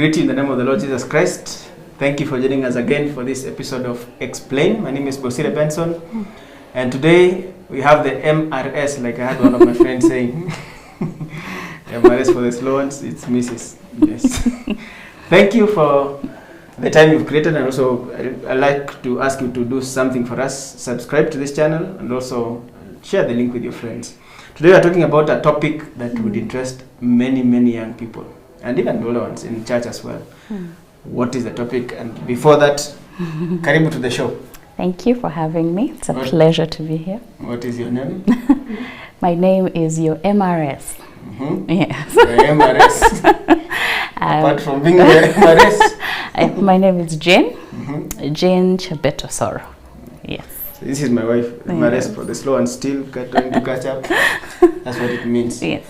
greet you in the name of the Lord Jesus Christ. Thank you for joining us again for this episode of Explain. My name is Bosire Benson, and today we have the MRS, like I had one of my friends saying. MRS for the slow ones, it's Mrs. Yes. Thank you for the time you've created, and also I'd like to ask you to do something for us. Subscribe to this channel and also share the link with your friends. Today we are talking about a topic that would interest many young people, and even older ones in church as well. What is the topic? And before that, karibu to the show. Thank you for having me. It's a pleasure to be here. What is your name? My name is your MRS. Yes. The MRS. Apart from being the MRS. My name is Jane. Jane Chabeto Soro. Yes. So this is my wife, MRS for the slow and still trying to catch up. That's what it means. Yes.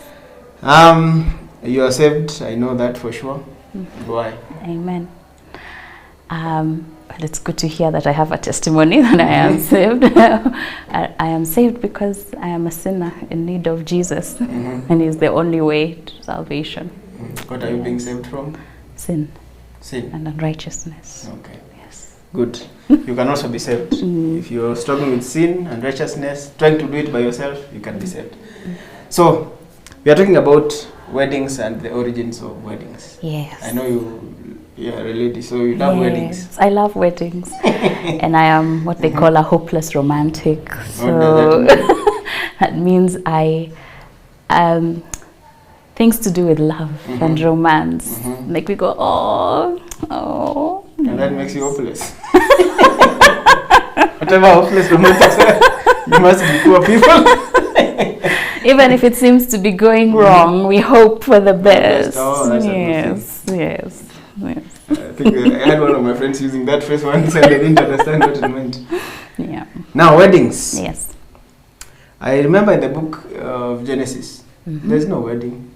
You are saved, I know that for sure. Why? Amen. It's good to hear that I have a testimony that I am saved. I am saved because I am a sinner in need of Jesus, and He's the only way to salvation. What are you being saved from? Sin. Sin. And unrighteousness. Okay. Yes. Good. You can also be saved. If you're struggling with sin and righteousness, trying to do it by yourself, you can be saved. So, we are talking about weddings and the origins of weddings. Yes. I know you are a lady, so you love weddings. I love weddings. And I am what they call a hopeless romantic. So that means things to do with love and romance make me go, oh. And that makes you hopeless. Whatever hopeless romantics are, you must be poor people. Even if it seems to be going wrong, we hope for the best. Oh, that's yes. I think I had one of my friends using that phrase once and I didn't understand what it meant. Yeah. Now, weddings. Yes. I remember in the book of Genesis, there's no wedding.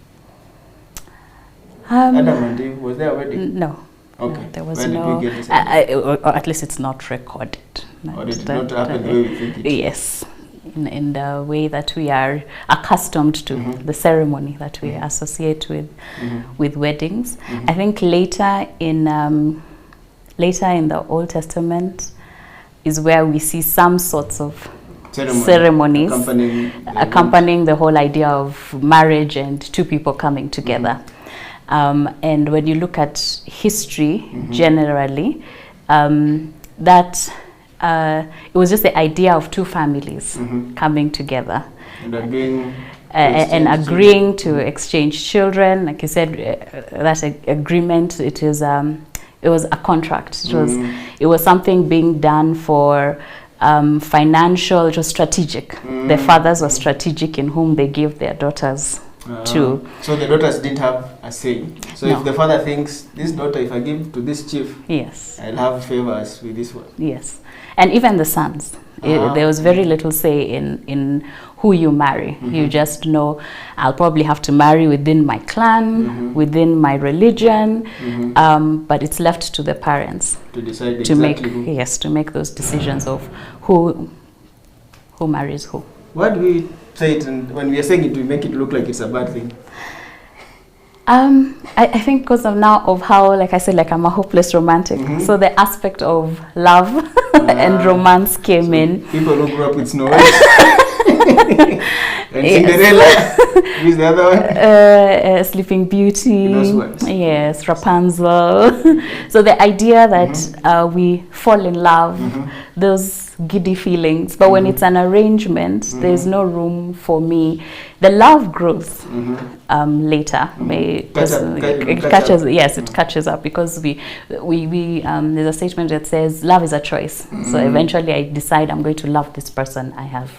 Adam and Eve, was there a wedding? No. Okay. No, there was When no. did we get this Or at least it's not recorded. Or did it not happen the way we think it? Yes. In the way that we are accustomed to, the ceremony that we associate with weddings. I think later in the Old Testament is where we see some sorts of ceremonies accompanying the whole idea of marriage and two people coming together. And when you look at history generally, that it was just the idea of two families coming together and agreeing to exchange children. Like you said, that agreement, it was a contract. It was something being done for financial. It was strategic. The fathers were strategic in whom they give their daughters to. So the daughters didn't have a say. So if the father thinks, this daughter, if I give to this chief, yes, I'll have favors with this one. Yes. And even the sons, there was very little say in who you marry. You just know, I'll probably have to marry within my clan, within my religion, but it's left to the parents to decide to make those decisions of who marries who. Why do we say it, and when we are saying it, we make it look like it's a bad thing? I think because of how, like I said, like I'm a hopeless romantic. So the aspect of love and romance came in. People who grew up with Snow White and Cinderella. Who's the other one? Sleeping Beauty. Those ones. Yes, Rapunzel. So the idea that we fall in love, those giddy feelings, but when it's an arrangement, there's no room for me. The love grows later. It catches up because we there's a statement that says love is a choice. So eventually I decide I'm going to love this person I have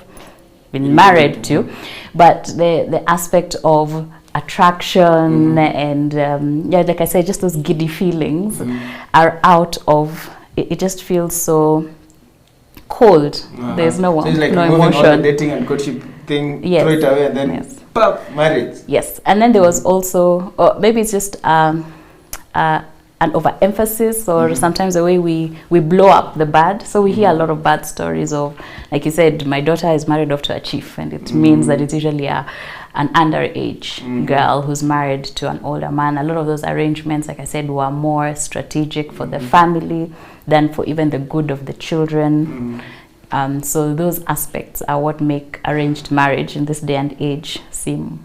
been married to, but the aspect of attraction and like I said, just those giddy feelings are out of it. It just feels so cold. There's no so it's like no emotion. emotion. All the dating and courtship thing, throw it away, and then marriage. Yes, and then there was also, or maybe it's just an overemphasis, or sometimes the way we blow up the bad. So we hear a lot of bad stories of, like you said, my daughter is married off to a chief, and it means that it's usually a an underage girl who's married to an older man. A lot of those arrangements, like I said, were more strategic for the family than for even the good of the children. So those aspects are what make arranged marriage in this day and age seem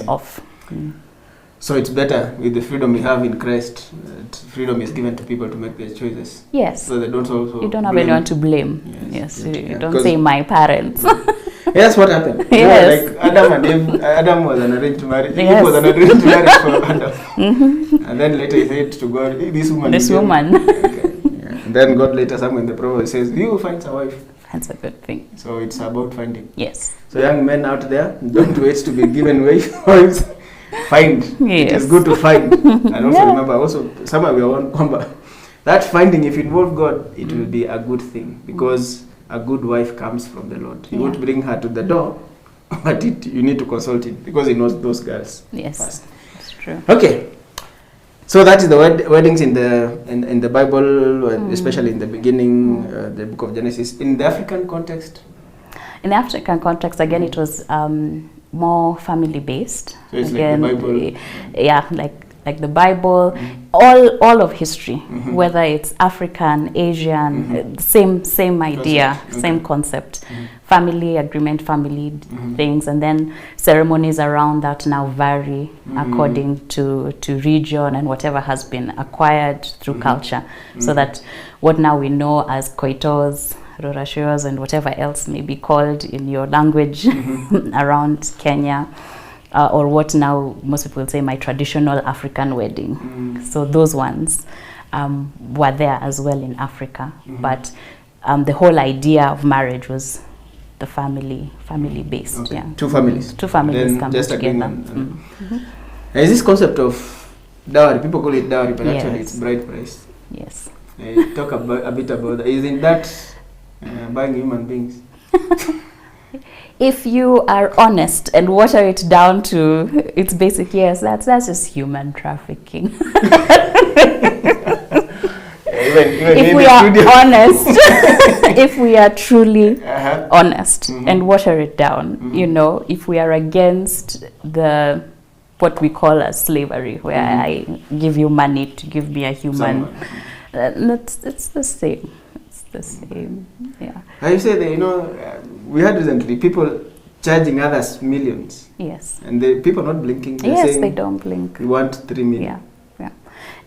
off. So it's better with the freedom we have in Christ. Freedom is given to people to make their choices. Yes. So they don't also. You don't have anyone to blame. Yes. You don't say my parents. That's what happened. Yes. Like Adam and Eve. Adam was an arranged marriage. Yes. Eve was an arranged marriage for Adam. And then later he said to God, this woman. This woman. Okay. And then God later, somewhere in the proverb, says, "You will find a wife." That's a good thing. So it's about finding. Yes. So young men out there, don't wait to be given wives. Find. Yes. It is good to find. And also remember, also somewhere we want that finding, if you involve God, it will be a good thing, because a good wife comes from the Lord. He won't bring her to the door, but you need to consult him, because he knows those girls. Yes, first. that's true. Okay. So that is the weddings in the Bible, especially in the beginning, the book of Genesis. In the African context? In the African context, again, it was more family based. So it's again, like the Bible. Yeah, like the Bible, all of history, whether it's African, Asian, same idea, same concept. Family agreement, family things, and then ceremonies around that now vary according to region and whatever has been acquired through culture. So that what now we know as koitos, rorashios, and whatever else may be called in your language around Kenya, or what now most people say my traditional African wedding. So those ones were there as well in Africa, but the whole idea of marriage was the family based. Okay. Yeah, Two families coming just together. Is this concept of dowry, people call it dowry, but Yes. actually it's bride price. Yes. Talk a bit about that. Isn't that buying human beings? If you are honest and water it down to its basic, yes, that's just human trafficking. Even if we are honest, if we are truly honest and water it down, you know, if we are against the what we call as slavery, where I give you money to give me a human, it's the same. It's the same. Yeah. I say that we had recently people charging others millions. Yes. And the people not blinking. Yes, they don't blink. We want 3 million. Yeah.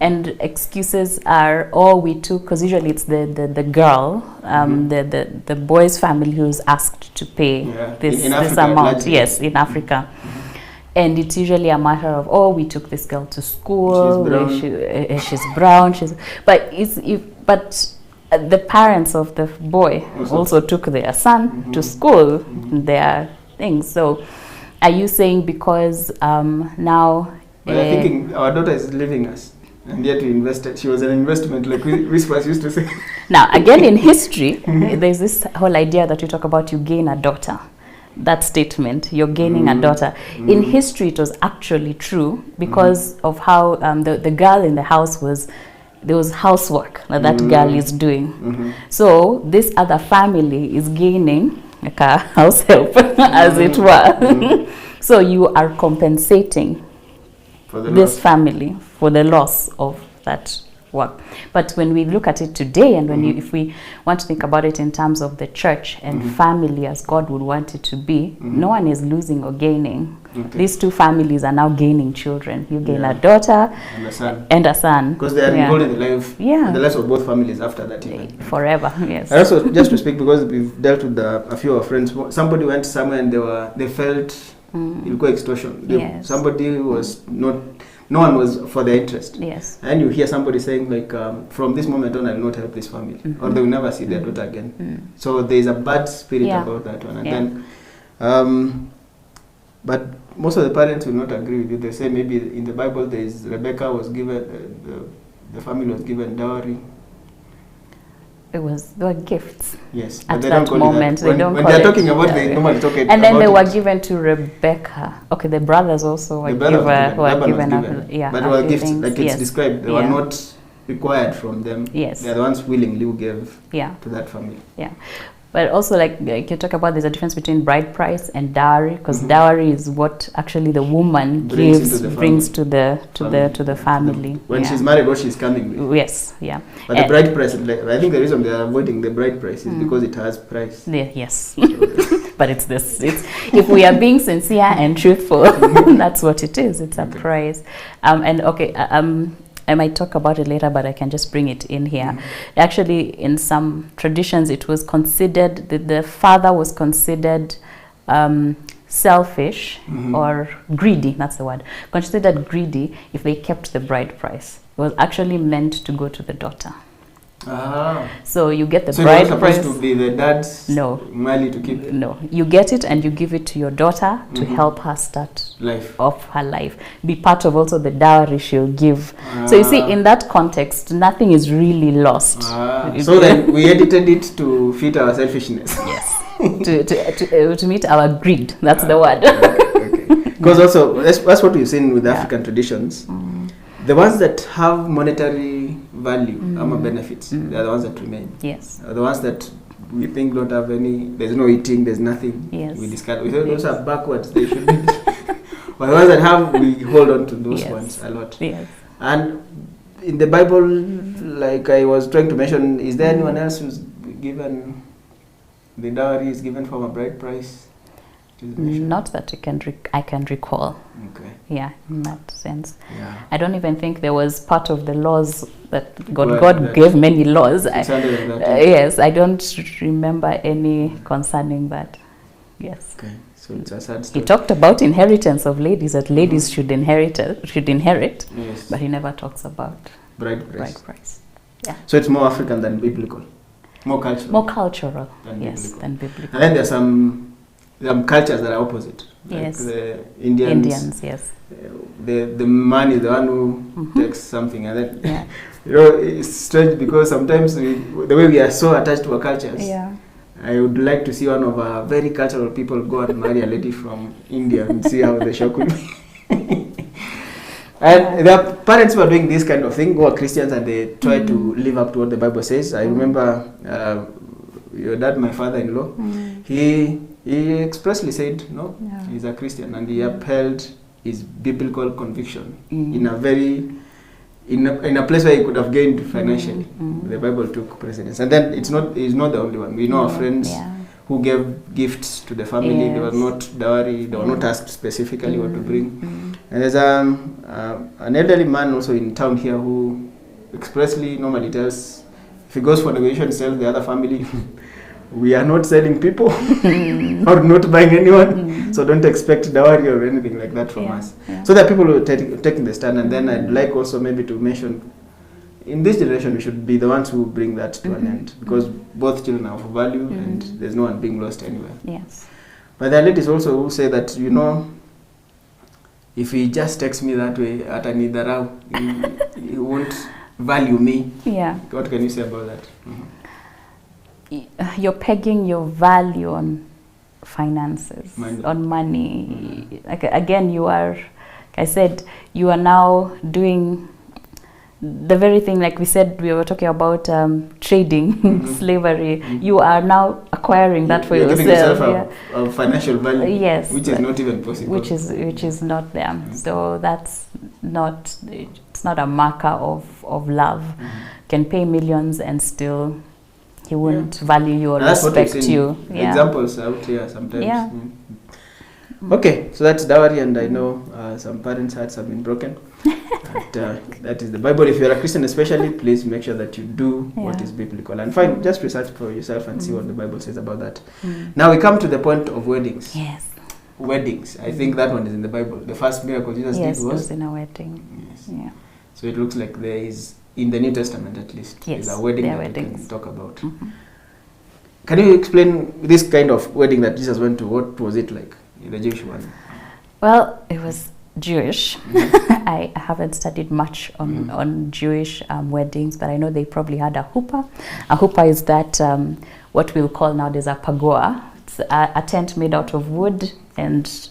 And excuses are, we took, because usually it's the girl, the boy's family who's asked to pay this Africa, amount. largely. Yes, in Africa. And it's usually a matter of, we took this girl to school. She's brown. But the parents of the boy also took their son to school. Their things. So, are you saying because now? But I'm thinking our daughter is leaving us. And yet we invested. She was an investment, like Whispers used to say. Now, again, in history, there's this whole idea that you talk about, you gain a daughter. That statement, you're gaining a daughter. In history, it was actually true because of how the girl in the house there was housework that girl is doing. So this other family is gaining like a house help, as it were. So you are compensating this family for the loss of that work. But when we look at it today, and when if we want to think about it in terms of the church and family as God would want it to be, no one is losing or gaining. These two families are now gaining children. You gain a daughter and a son. Because they are involved in the lives of both families after that event. Forever, yes. And also, just to speak, because we've dealt with a few of our friends, somebody went somewhere and they felt ilikuwa extortion. Somebody was no one was for their interest. Yes. And you hear somebody saying like, from this moment on, I will not help this family, or they will never see their daughter again. So there is a bad spirit about that one. And then, but most of the parents will not agree with you. They say maybe in the Bible there is Rebecca was given, the family was given dowry. They were gifts. Yes, at that moment. They don't when they're talking about, they normally talk about. And then they were given to Rebecca. Okay, the brothers also were given. But were gifts, like it's described. They were not required from them. Yes, they are the ones willingly who gave to that family. Yeah, But also, like you talk about, there's a difference between bride price and dowry, because dowry is what actually the woman brings to the family. When she's married, what she's coming with. Yes, yeah. But the bride price, I think the reason they are avoiding the bride price is because it has price. Yes. But it's this. If we are being sincere and truthful, that's what it is. It's a price. And okay, I might talk about it later, but I can just bring it in here. Actually, in some traditions, it was considered that the father was considered selfish or greedy. That's the word. Considered greedy if they kept the bride price. It was actually meant to go to the daughter. So you get the bride price. So you're supposed to be the dad's money to keep it? No, you get it and you give it to your daughter to help her start off her life. Be part of also the dowry she'll give. So you see, in that context, nothing is really lost. So then we edited it to fit our selfishness. Yes, to meet our greed. That's the word. Okay. Because also, that's what we've seen with African traditions. The ones that have monetary value, benefits, they're the ones that remain. Yes. The ones that we think don't have any, there's no eating, there's nothing. Yes. We discard. We say those are backwards, they should be. But the ones that have, we hold on to those ones a lot. Yes. And in the Bible, like I was trying to mention, is there anyone else who's given, the dowry is given from a bride price? Not that I can recall. Okay. Yeah, in that sense. Yeah. I don't even think there was part of the laws that God gave many laws. Yes, I don't remember any concerning that. Yes. Okay. So it's a sad story. He talked about inheritance of ladies, that ladies should inherit, yes. But he never talks about bride price. Yeah. So it's more African than biblical, more cultural. More cultural, than biblical. Than biblical. And then there's some cultures that are opposite. Yes. Like the Indians, yes. The man is the one who takes something, and then it's strange because sometimes the way we are so attached to our cultures. Yeah. I would like to see one of our very cultural people go and marry a lady from India and see how the shock would be. And there are parents who are doing this kind of thing, who are Christians, and they try to live up to what the Bible says. I remember your dad, my father-in-law, he expressly said, he's a Christian, and he upheld his biblical conviction in a very, in a place where he could have gained financially. The Bible took precedence. And then he's not the only one. We know our friends who gave gifts to the family. They were not dowry, they were not asked specifically what to bring. And there's an elderly man also in town here who expressly normally tells, if he goes for negotiation, sells the other family, we are not selling people or not buying anyone, so don't expect dowry or anything like that from us. So there are people who are taking the stand, and then I'd like also maybe to mention, in this generation we should be the ones who bring that to an end, because both children are of value and there's no one being lost anywhere. Yes. But there are ladies also who say that, if he just takes me that way, he won't value me. Yeah. What can you say about that? You're pegging your value on finances, on money. Like, again, you are, like I said, you are now doing the very thing, like we said, we were talking about trading, slavery. You are now acquiring that for yourself. Giving yourself a financial value, which is not even possible. Which is not there. So that's not, it's not a marker of love. Can pay millions and still he wouldn't value you or respect you. Examples out here sometimes. Okay, so that's dowry, and I know some parents' hearts have been broken. That is the Bible. If you're a Christian especially, please make sure that you do what is biblical. And fine, just research for yourself and see what the Bible says about that. Now we come to the point of weddings. Yes. Weddings. I think that one is in the Bible. The first miracle Jesus did was in a wedding. Yes. Yeah. So it looks like there is, in the New Testament at least, yes, there's a wedding that we can talk about. Can you explain this kind of wedding that Jesus went to? What was it like, the Jewish one? Well, it was Jewish. I haven't studied much on Jewish weddings, but I know they probably had a huppah. A huppah is that what we'll call nowadays a pagoa. It's a tent made out of wood, and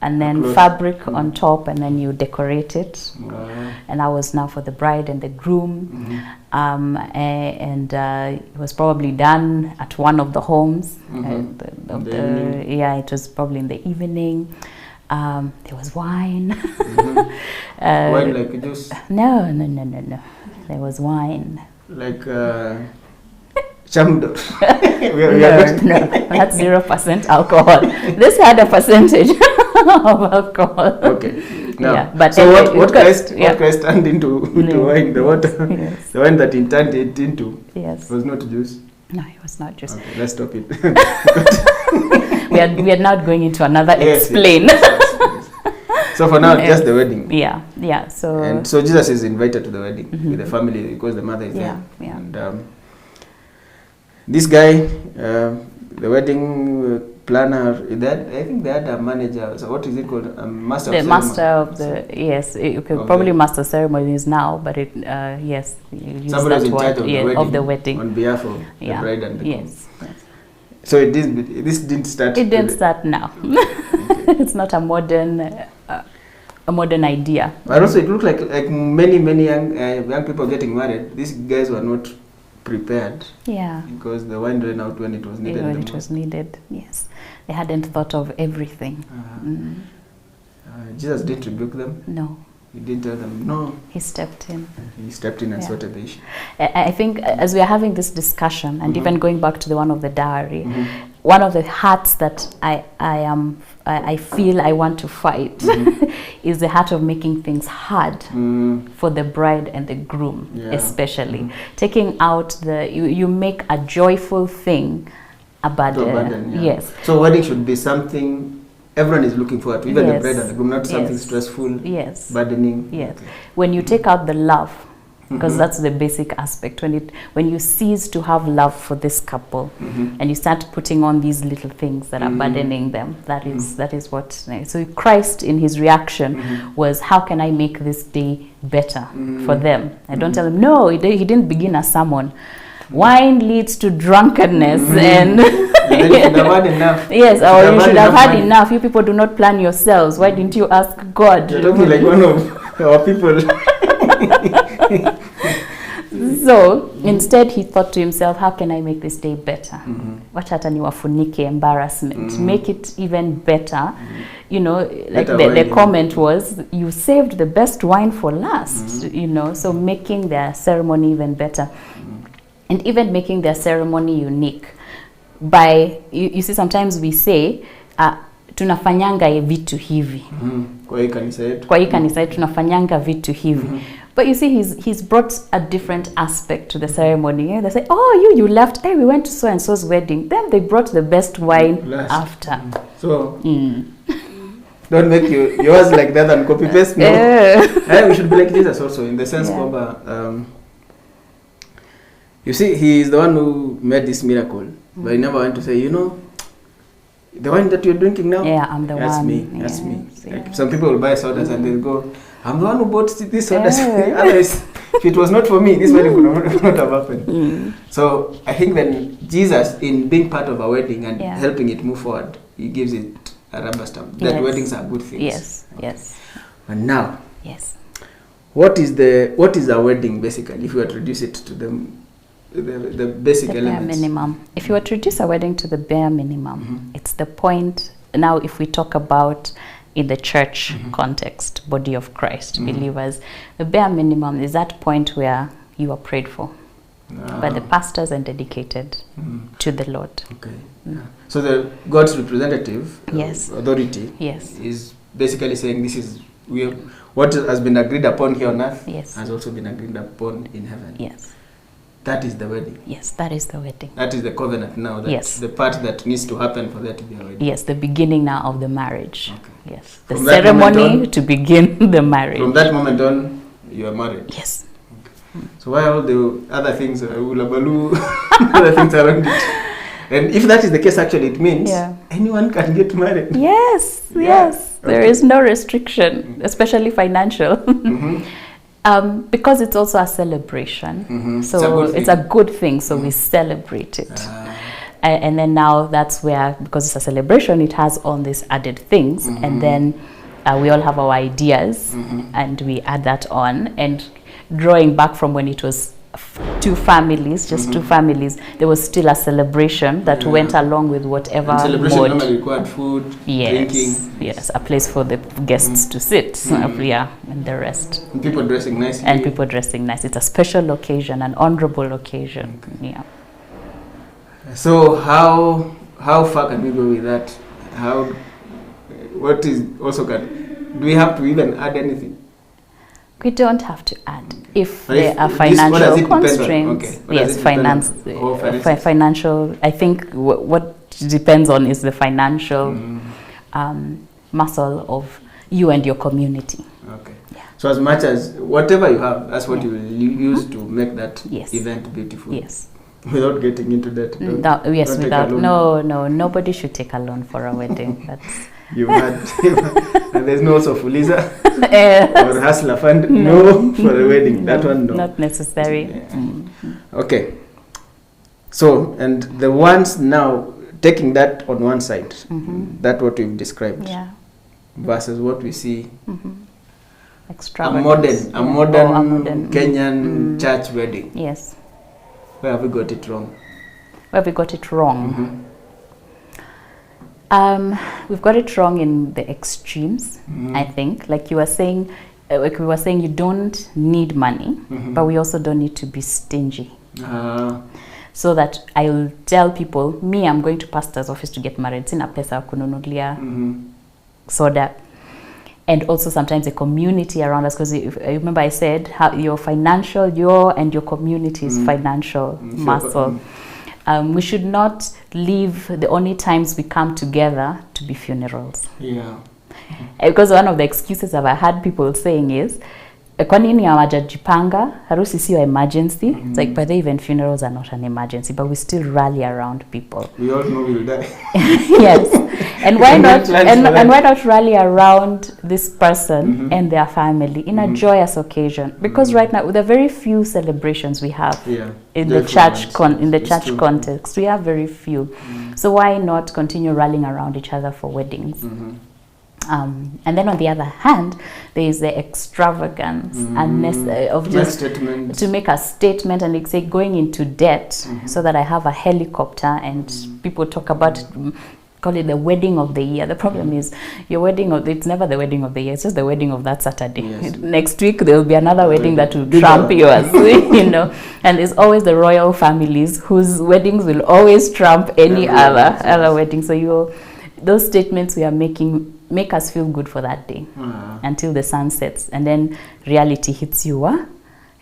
and then Cloth. fabric on top, and then you decorate it. Wow. And that was now for the bride and the groom. It was probably done at one of the homes. It was probably in the evening. There was wine. Wine like juice? No. There was wine. Like chamdo. No, that's 0% alcohol. This had a percentage of alcohol. Okay. Now, yeah, but so anyway, what Christ turned into wine, the water, yes. the wine that he turned it into, yes, was not juice. No, it was not juice. Okay, let's stop it. we are not going into another explain. Yes. So for now, just the wedding. Yeah. So Jesus is invited to the wedding with the family because the mother is there. Yeah. And this guy, the wedding planner, I think they had a manager. So what is it called? Master of ceremony. Master of the probably master ceremonies now, but yes, you use somebody that was in charge of the wedding on behalf of the bride and the groom. Yes. So this didn't start. It didn't start now. Okay. It's not a modern idea. But also, it looked like many young people getting married. These guys were not prepared. Yeah. Because the wine ran out when it was needed. When it was needed, yes. They hadn't thought of everything. Jesus didn't rebuke them. No. He didn't tell them no. He stepped in. He stepped in and sorted the issue. I think as we are having this discussion, and even going back to the one of the dowry, one of the hearts that I feel I want to fight is the heart of making things hard for the bride and the groom, especially. Taking out you make a joyful thing a burden. Yes. So wedding should be something everyone is looking forward to, even the bride and the groom, not something stressful, burdening. Yes. When you take out the love, because that's the basic aspect, when you cease to have love for this couple and you start putting on these little things that are burdening them, that is what. So Christ in his reaction was, how can I make this day better for them? I don't tell him, no, he didn't begin a sermon. Wine leads to drunkenness and then you should have had enough. Yes, or you should have had enough. You people do not plan yourselves. Why didn't you ask God? You're talking like one of our people. So instead he thought to himself, how can I make this day better? Wacha hata niwafunike embarrassment. Make it even better. You know, like the comment was, you saved the best wine for last. You know, so making their ceremony even better. And even making their ceremony unique. By, you see, sometimes we say, tunafanyanga vitu hivi. Kwa hii kanisa yetu. Kwa hii kanisa yetu tunafanyanga vitu hivi. But you see, he's brought a different aspect to the ceremony. They say, oh, you left. Hey, we went to so-and-so's wedding. Then they brought the best wine after. So, don't make yours like that and copy paste. No. We should be like Jesus also, in the sense of, you see, he is the one who made this miracle. But he never went to say, you know, the wine that you're drinking now? Yeah, I'm the that's one. Me. That's me. Like some people will buy sodas and they'll go, I'm the one who bought this sodas. Otherwise, if it was not for me, this wedding would not have happened. So I think then Jesus, in being part of a wedding and helping it move forward, he gives it a rubber stamp. That weddings are good things. Yes, yes. And now, what is a wedding basically? If you were to reduce it to the basic elements. Bare minimum. If you were to reduce a wedding to the bare minimum, it's the point. Now, if we talk about in the church context, body of Christ, believers, the bare minimum is that point where you are prayed for by the pastors and dedicated to the Lord. Okay. So the God's representative, authority, is basically saying this is what has been agreed upon here on earth has also been agreed upon in heaven. Yes. That is the wedding. Yes, that is the wedding. That is the covenant now. That's the part that needs to happen for there to be a wedding. Yes, the beginning now of the marriage. Okay. Yes, the From ceremony to begin the marriage. From that moment on, you are married. Yes. Okay. So why all the other things, ulabalu, other things around it? And if that is the case, actually, it means anyone can get married. Yes, yes. There is no restriction, especially financial. Because it's also a celebration. So it's a good thing, so we celebrate it. And then now that's where, because it's a celebration, it has all these added things. And then we all have our ideas and we add that on. And drawing back from when it was two families, just two families, there was still a celebration that went along with whatever and celebration mode. normally required food, drinking. Yes, a place for the guests to sit, and the rest. And people dressing nicely. And people dressing nice. It's a special occasion, an honorable occasion. Okay. Yeah. So how far can we go with that? What is also do we have to even add anything? We don't have to add. If But there are what financial does it depend on? constraints, Okay. What does yes, it depend finance, on? Finances? financial. I think what depends on is the financial muscle of you and your community. Okay. Yeah. So as much as whatever you have, that's what you will use to make that event beautiful. Yes. Without getting into that. Nobody should take a loan for a wedding. That's You've had, and there's no Sofuliza or Hustler Fund. No, for a wedding. That one, no. Not necessary. Yeah. Okay. So, and the ones now, taking that on one side, that what we've described, versus what we see, a modern Kenyan church wedding. Yes. Where have we got it wrong? Where have we got it wrong? We've got it wrong in the extremes, I think. Like you were saying, you don't need money, but we also don't need to be stingy. So that I'll tell people, I'm going to pastor's office to get married. Sina pesa kununulia soda. And also sometimes the community around us, because I remember I said how your and your community's financial muscle. We should not leave the only times we come together to be funerals. Yeah. Because one of the excuses I've had people saying is, kwa nini hawajajipanga, harusi sio emergency. It's like, by the even funerals are not an emergency, but we still rally around people. We all know we'll die. Yes. And why not and why not rally around this person and their family in a joyous occasion? Because right now, with the very few celebrations we have in the church context, we have very few. So why not continue rallying around each other for weddings? And then on the other hand, there is the extravagance of just to make a statement and like say going into debt so that I have a helicopter and people talk about call it the wedding of the year. The problem is it's never the wedding of the year, it's just the wedding of that Saturday. Yes. Next week there will be another wedding that will trump yours. And there's always the royal families whose weddings will always trump any other wedding. So those statements we are making make us feel good for that day until the sun sets, and then reality hits you.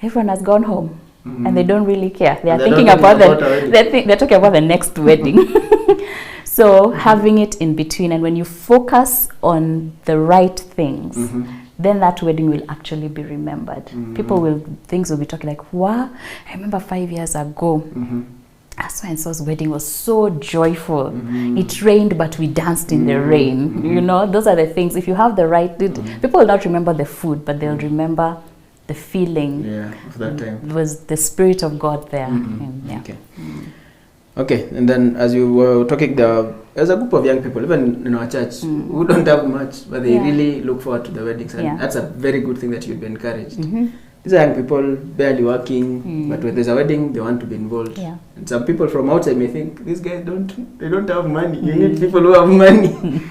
Everyone has gone home and they don't really care. They are thinking about they're talking about the next wedding. So having it in between, and when you focus on the right things, then that wedding will actually be remembered. Things will be talking like, wow, I remember 5 years ago. So-and-so's wedding was so joyful. It rained, but we danced in the rain. Those are the things. If you have the right, people will not remember the food, but they'll remember the feeling. Of that time. It was the Spirit of God there. Okay, and then as you were talking, there's a group of young people, even in our church, who don't have much, but they really look forward to the weddings. And that's a very good thing that you'd be encouraged. These are young people barely working, but when there's a wedding, they want to be involved. And some people from outside may think, these guys don't have money. You need people who have money.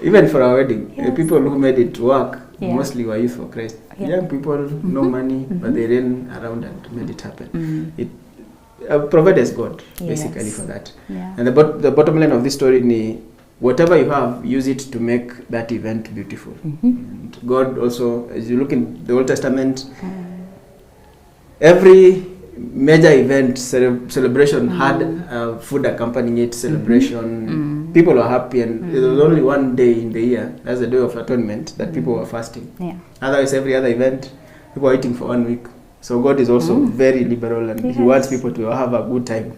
Even for our wedding, the people who made it work mostly were Youth for Christ. Young people, no money, but they ran around and made it happen. It provided God, basically, for that. And the bottom line of this story is, whatever you have, use it to make that event beautiful. And God also, as you look in the Old Testament, every major event, celebration had food accompanying it, celebration. People were happy, and there was only one day in the year, that's the Day of Atonement, that people were fasting. Otherwise, every other event, people were eating for 1 week. So God is also very liberal, and He wants people to have a good time.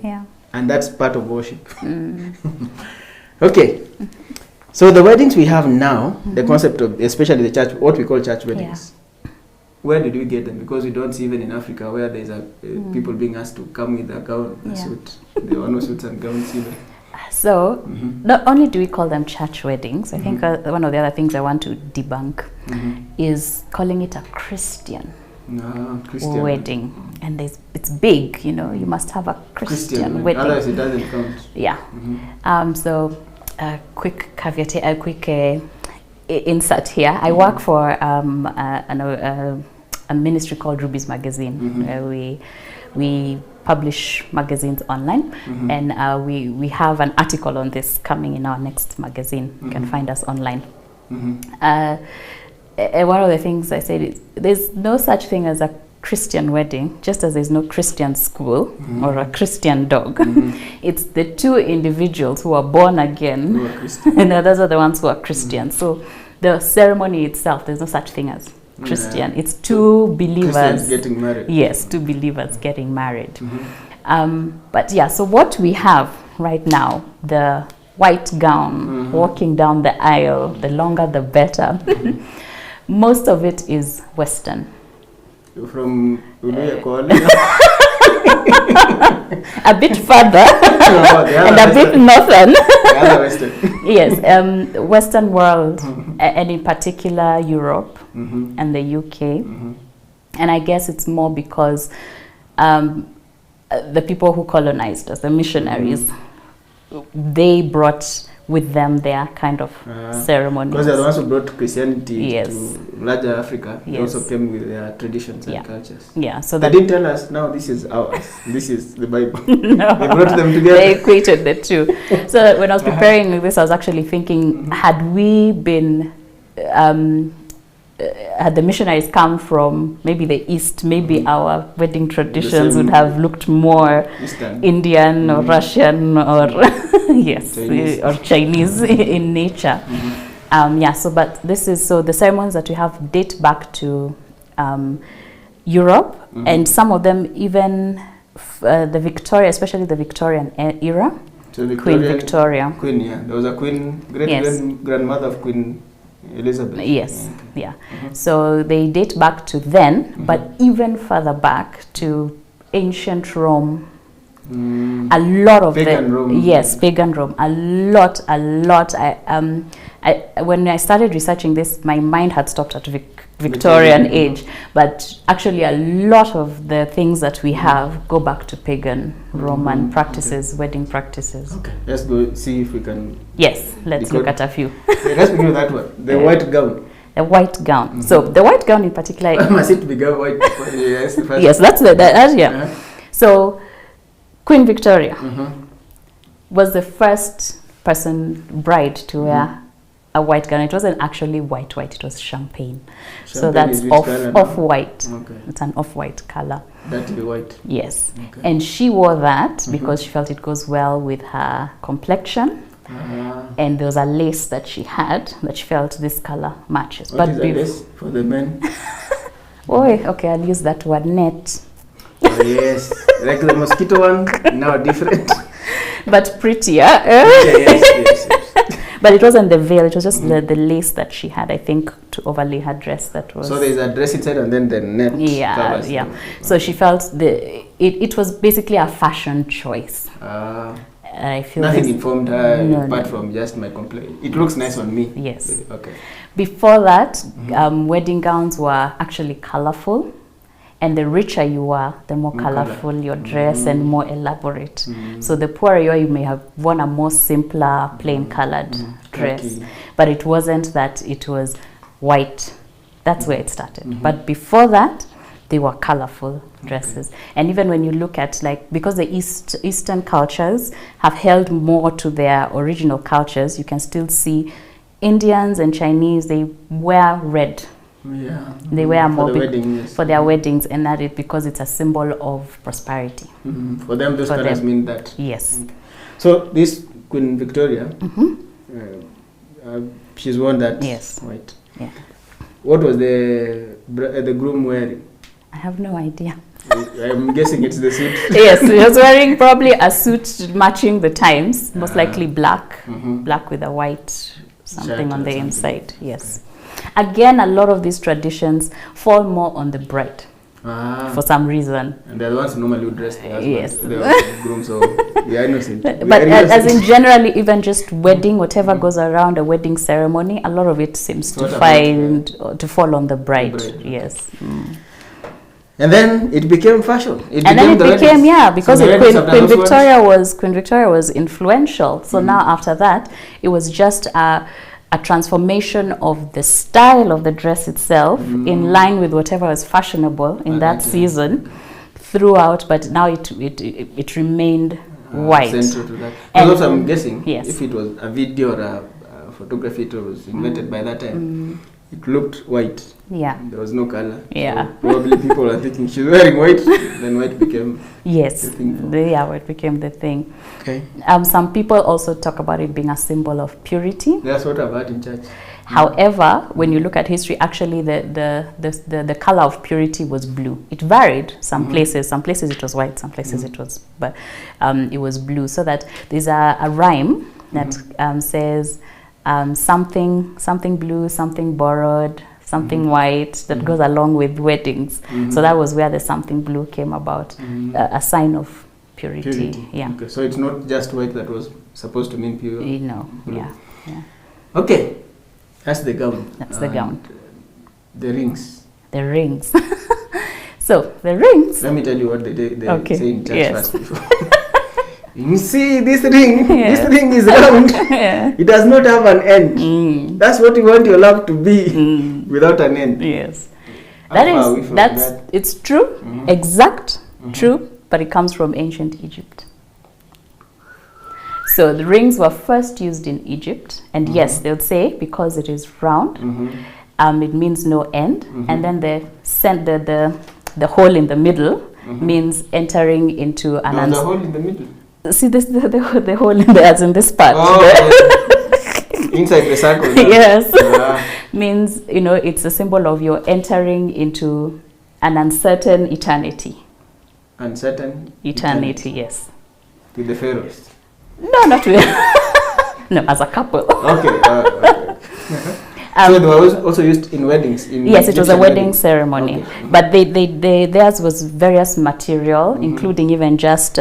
And that's part of worship. Okay. So the weddings we have now, the concept of, especially the church, what we call church weddings, where did we get them? Because we don't see even in Africa where there's people being asked to come with a gown, a suit. There were no suits and gowns even. So not only do we call them church weddings, I think one of the other things I want to debunk is calling it a Christian wedding. And it's big, you know, you must have a Christian wedding. Otherwise it doesn't count. Yeah. So a quick caveat, a quick insert here. I work for a ministry called Ruby's Magazine. We publish magazines online, and we have an article on this coming in our next magazine. You can find us online. One of the things I said is there's no such thing as a Christian wedding, just as there's no Christian school or a Christian dog. It's the two individuals who are born again, and those are the ones who are Christian. So the ceremony itself, there's no such thing as Christian. It's two believers Christians getting married. Yes, two believers getting married. But yeah, so what we have right now, the white gown, walking down the aisle, the longer the better. Most of it is Western. From a bit further and a bit northern. Yes, Western world, and in particular Europe and the UK. And I guess it's more because the people who colonized us, the missionaries, they brought with them their kind of ceremonies. Because they're the ones who brought Christianity to larger Africa. They also came with their traditions and cultures. Yeah, so they didn't tell us, no, this is ours. This is the Bible. No, they brought them together. They equated the two. So when I was preparing this, I was actually thinking, had we been, had the missionaries come from maybe the East, maybe our wedding traditions would have looked more Eastern. Indian or Russian or yes, Chinese. Or Chinese in nature. But this is, so the ceremonies that we have date back to Europe, and some of them even the Victoria, especially the Victorian era. So Queen Victoria. Queen, yeah. There was a queen, grandmother of Queen Elizabeth. Yes, yeah. So they date back to then, but even further back to ancient Rome. A lot of pagan Rome. Yes, pagan Rome. A lot. When I started researching this, my mind had stopped at Victorian age, but actually a lot of the things that we have go back to pagan Roman practices, wedding practices. Okay, let's go see if we can. Yes, let's look at a few. Let's begin with that one. The white gown. The white gown. So the white gown in particular. Must it be white? Yes, the first. Yes, that's yeah. So Queen Victoria was the first bride to wear a white gown. It wasn't actually white, it was champagne. So that's off-white. Okay. It's an off-white color. Dirty white. Yes. Okay. And she wore that because she felt it goes well with her complexion. And there was a lace that she had that she felt this color matches. What is a lace for the men? Okay, I'll use that word, net. Oh, yes, like the mosquito one, now different. But prettier. Yes. But it wasn't the veil, it was just the lace that she had, I think, to overlay her dress. That was. So there's a dress inside and then the net covers. Yeah. So she felt it was basically a fashion choice. I feel nothing informed her apart from just my complaint. It looks nice on me. Yes. Okay. Before that, wedding gowns were actually colorful. And the richer you are, the more colorful your dress and more elaborate. So the poorer you are, you may have worn a more simpler, plain colored dress. But it wasn't that it was white. That's where it started. But before that, they were colorful dresses. And even when you look at, because the Eastern cultures have held more to their original cultures, you can still see Indians and Chinese, they wear red. Yeah. They wear more for their weddings, and that is because it's a symbol of prosperity. For them, those colors mean that. Yes. Okay. So this Queen Victoria, she's worn that white. Yeah. What was the groom wearing? I have no idea. I'm guessing it's the suit. Yes, he was wearing probably a suit matching the times, most likely black, black with a white something on the inside. Yes. Again, a lot of these traditions fall more on the bride. for some reason. And they're the ones who normally would dress the husband. Yes. The groom, so we are innocent. But as in generally, even just wedding, whatever goes around a wedding ceremony, a lot of it seems to fall on the bride. Yes. And then it became fashion. Because Queen Victoria was influential. So now after that, it was just a transformation of the style of the dress itself in line with whatever was fashionable in that season throughout. But now it remained white. Central to that. And also, I'm guessing yes. if it was a video or a photography, it was invented by that time. It looked white. Yeah. There was no color. Yeah. So probably people are thinking she's wearing white. Then white became the thing. It became the thing. Okay. Some people also talk about it being a symbol of purity. That's what I've heard in church. However, when you look at history, actually the color of purity was blue. It varied some places. Some places it was white. Some places it was, but it was blue. So that there's a rhyme that says. Something blue, something borrowed, something white that goes along with weddings. So that was where the something blue came about, a sign of purity. Yeah. Okay, so it's not just white that was supposed to mean pure. No. Blue. Yeah. Okay, that's the gown. That's the gown. The rings. The rings. So the rings. Let me tell you what they say in church first before. You see, this ring is round. It does not have an end. That's what you want your love to be, without an end. Yes. It's true, exact, true, but it comes from ancient Egypt. So the rings were first used in Egypt, and yes, they'll say because it is round, it means no end, and then the hole in the middle means entering into an. The hole in the middle. See this the hole in as in this part. Inside the circle. Yes. Means it's a symbol of your entering into an uncertain eternity. Uncertain eternity, yes. With the pharaohs. No, not with no, as a couple. Okay. So they were also used in weddings. Yes, it was a wedding ceremony. Okay. But theirs was various material, including even just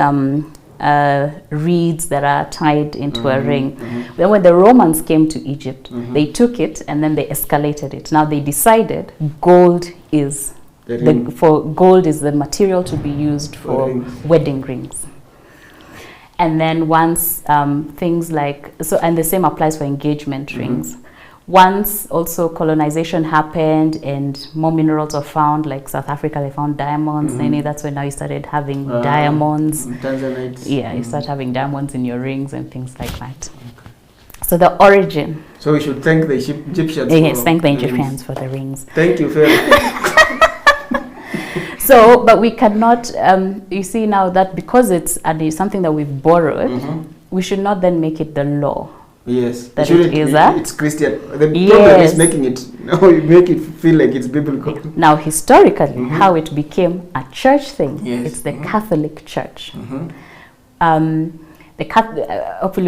reeds that are tied into a ring. Then when the Romans came to Egypt, they took it and then they escalated it. Now they decided gold is gold is the material to be used for wedding rings. And then once things like and the same applies for engagement rings. Once also colonization happened and more minerals were found, like South Africa, they found diamonds. And that's when now you started having diamonds. Tanzanites. Yeah, you start having diamonds in your rings and things like that. Okay. So the origin. So we should thank the Egyptians. Yes, thank the Egyptians for the rings. Thank you, Pharaoh. So, but we cannot, you see now that because it's something that we've borrowed, we should not then make it the law. Yes, that it's Christian. The problem is making it. You make it feel like it's biblical. Now, historically, how it became a church thing. Yes. It's the Catholic Church. Hopefully,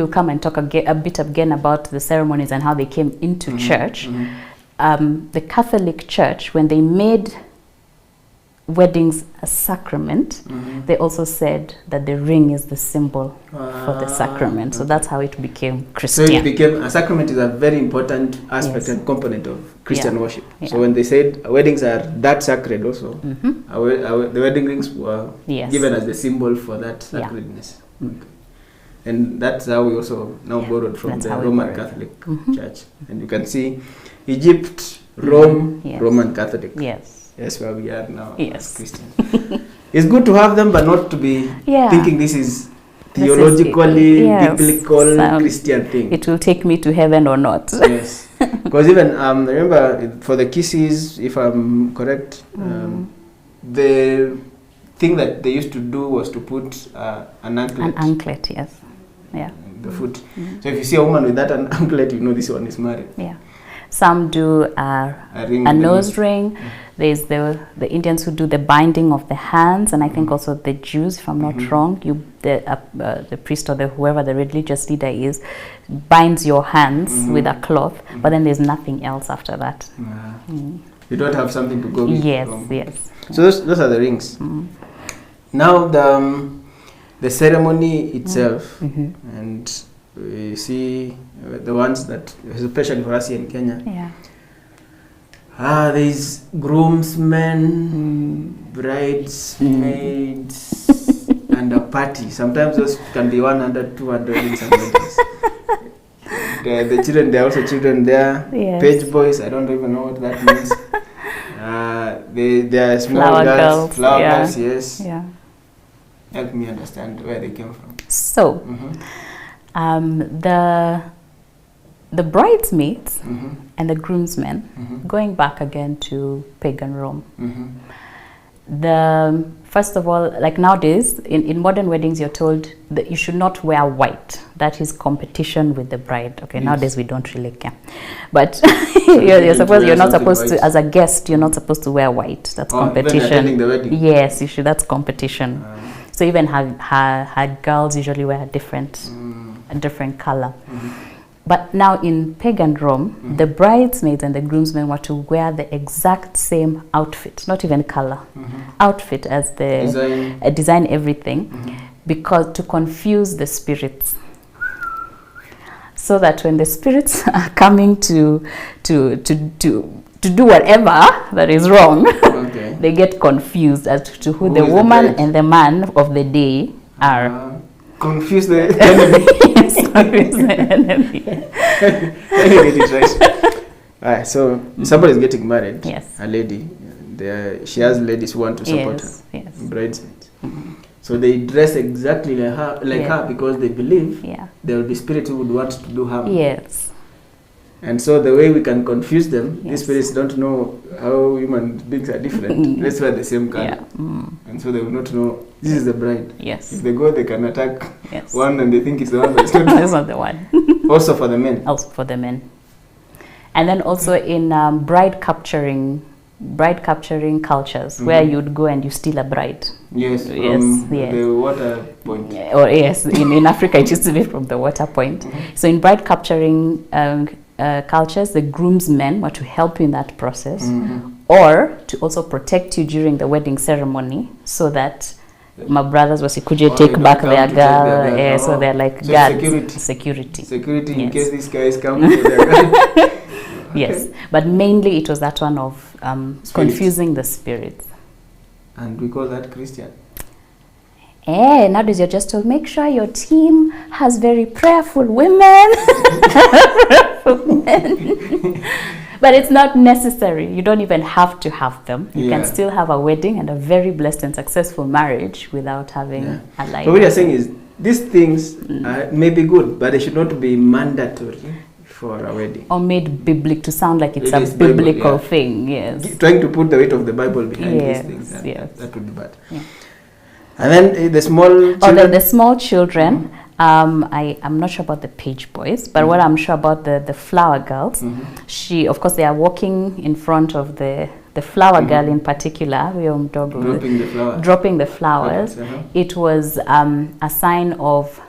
we'll come and talk a bit again about the ceremonies and how they came into church. The Catholic Church, when they made weddings a sacrament, they also said that the ring is the symbol for the sacrament. So that's how it became Christian. So it became a sacrament is a very important aspect and component of Christian worship. So when they said weddings are that sacred also, the wedding rings were given as the symbol for that sacredness. And that's how we also now borrowed from the Roman Catholic Church. And you can see Egypt, Rome, Roman Catholic. Yes, where we are now as Christians. It's good to have them, but not to be thinking this is theologically, biblical, Christian thing. It will take me to heaven or not. Yes. Because even, remember, for the kisses, if I'm correct, the thing that they used to do was to put an anklet. An anklet, yes. Yeah. The foot. So if you see a woman with that anklet, you know this one is married. Yeah. Some do a nose ring. There's the Indians who do the binding of the hands, and I think also the Jews, if I'm not wrong, the priest or whoever the religious leader is, binds your hands with a cloth, but then there's nothing else after that. You don't have something to go with. Yes, yes. So those are the rings. Mm. Now the ceremony itself, and we see the ones that, especially for us here in Kenya, Yeah. There's groomsmen, bridesmaids, and a party. Sometimes those can be 100, 200 in some weddings. The children, there are also children there. Yes. Page boys, I don't even know what that means. They are small Flower girls, girls, flower yeah. girls, yes. Yeah. Help me understand where they came from. So, the bridesmaids and the groomsmen, going back again to pagan Rome. First of all, like nowadays, in modern weddings, you're told that you should not wear white. That is competition with the bride. Okay, Yes. Nowadays we don't really care, but you're not supposed to, as a guest, you're not supposed to wear white. That's competition. Even attending the wedding. Yes, you should. That's competition. So even her girls usually wear a different color. But now in pagan Rome, the bridesmaids and the groomsmen were to wear the exact same outfit, not even color, outfit as the design everything, because to confuse the spirits, so that when the spirits are coming to do whatever that is wrong, they get confused as to who the woman and the man of the day are. Confuse the enemy. Confuse the enemy. Alright, so somebody is getting married. Yes. A lady. She has ladies who want to support her. Yes. Bridesmaids. So they dress exactly like her because they believe there will be spirits who would want to do harm. Yes. And so the way we can confuse them, these spirits don't know how human beings are different. Let's wear the same color. And so they will not know this is the bride. Yes. If they go, they can attack one and they think it's the one that's not. That's not the one. Also for the men. Also for the men. And then also in bride capturing cultures, where you'd go and you steal a bride. Yes, from the water point. Or yes, in Africa it used to be from the water point. So in bride capturing cultures, the groomsmen were to help you in that process, or to also protect you during the wedding ceremony, so that my brothers wasikuje take back their girl. So they're like guards. Security in case these guys come for their girl. Yes, but mainly it was that one of confusing the spirits. And we call that Christian. Nowadays you're just told, make sure your team has very prayerful women. But it's not necessary. You don't even have to have them. You can still have a wedding and a very blessed and successful marriage without having a life. But what you're saying is, these things may be good, but they should not be mandatory for a wedding. Or made biblical, to sound like it's a biblical thing, yes. Trying to put the weight of the Bible behind these things, that would be bad. Yeah. And then the small children. The small children, I'm not sure about the page boys, but what I'm sure about the flower girls, of course, they are walking in front of the flower girl in particular, dropping the flowers. It was a sign of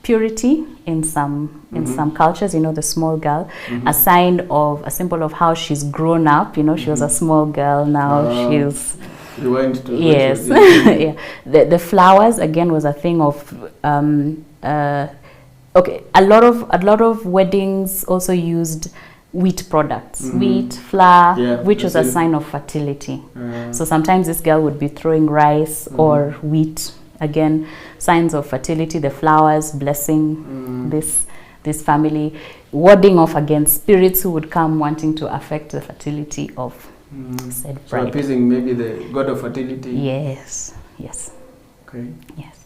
purity in some cultures, the small girl, a symbol of how she's grown up. She was a small girl, now she's. Yes. Yeah. The flowers again was a thing of a lot of weddings also used wheat products, wheat flour, which was a sign of fertility. So sometimes this girl would be throwing rice or wheat, again signs of fertility. The flowers blessing this family, warding off against spirits who would come wanting to affect the fertility of said bride. So appeasing maybe the god of fertility. Yes. Okay. Yes.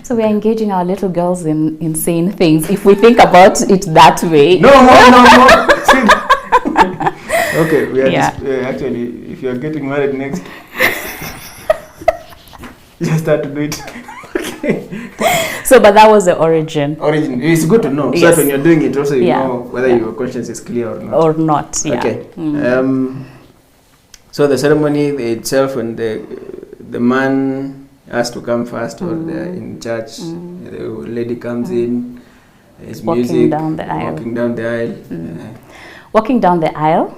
So we are engaging our little girls in insane things if we think about it that way. No. Okay, we are actually, if you are getting married next, just start to do it. Okay. So, but that was the origin. It's good to know. So that when you're doing it, also you know whether your conscience is clear or not. Okay. So the ceremony itself, when the man has to come first, or they're in church, the lady comes in, there's music, walking down the aisle. Walking down the aisle.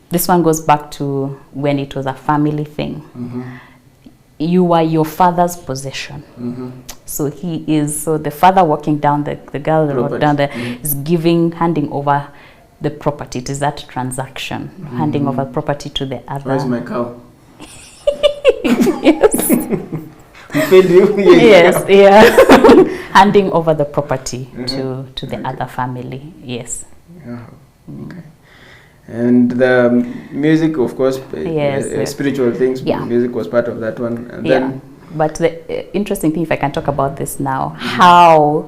this one goes back to when it was a family thing. Mm-hmm. You are your father's possession. Mm-hmm. So the father walking down, the girl Property. down there Mm-hmm. is handing over the property. It is that transaction, handing over property to the other. Where's my cow? Yes. We paid you? Yes, yeah. Handing over the property to the Okay. other family. Yes. Yeah. Okay. And the music, of course, Yes. spiritual things. Yeah. Music was part of that one. And Yeah. then But the interesting thing, if I can talk about this now, how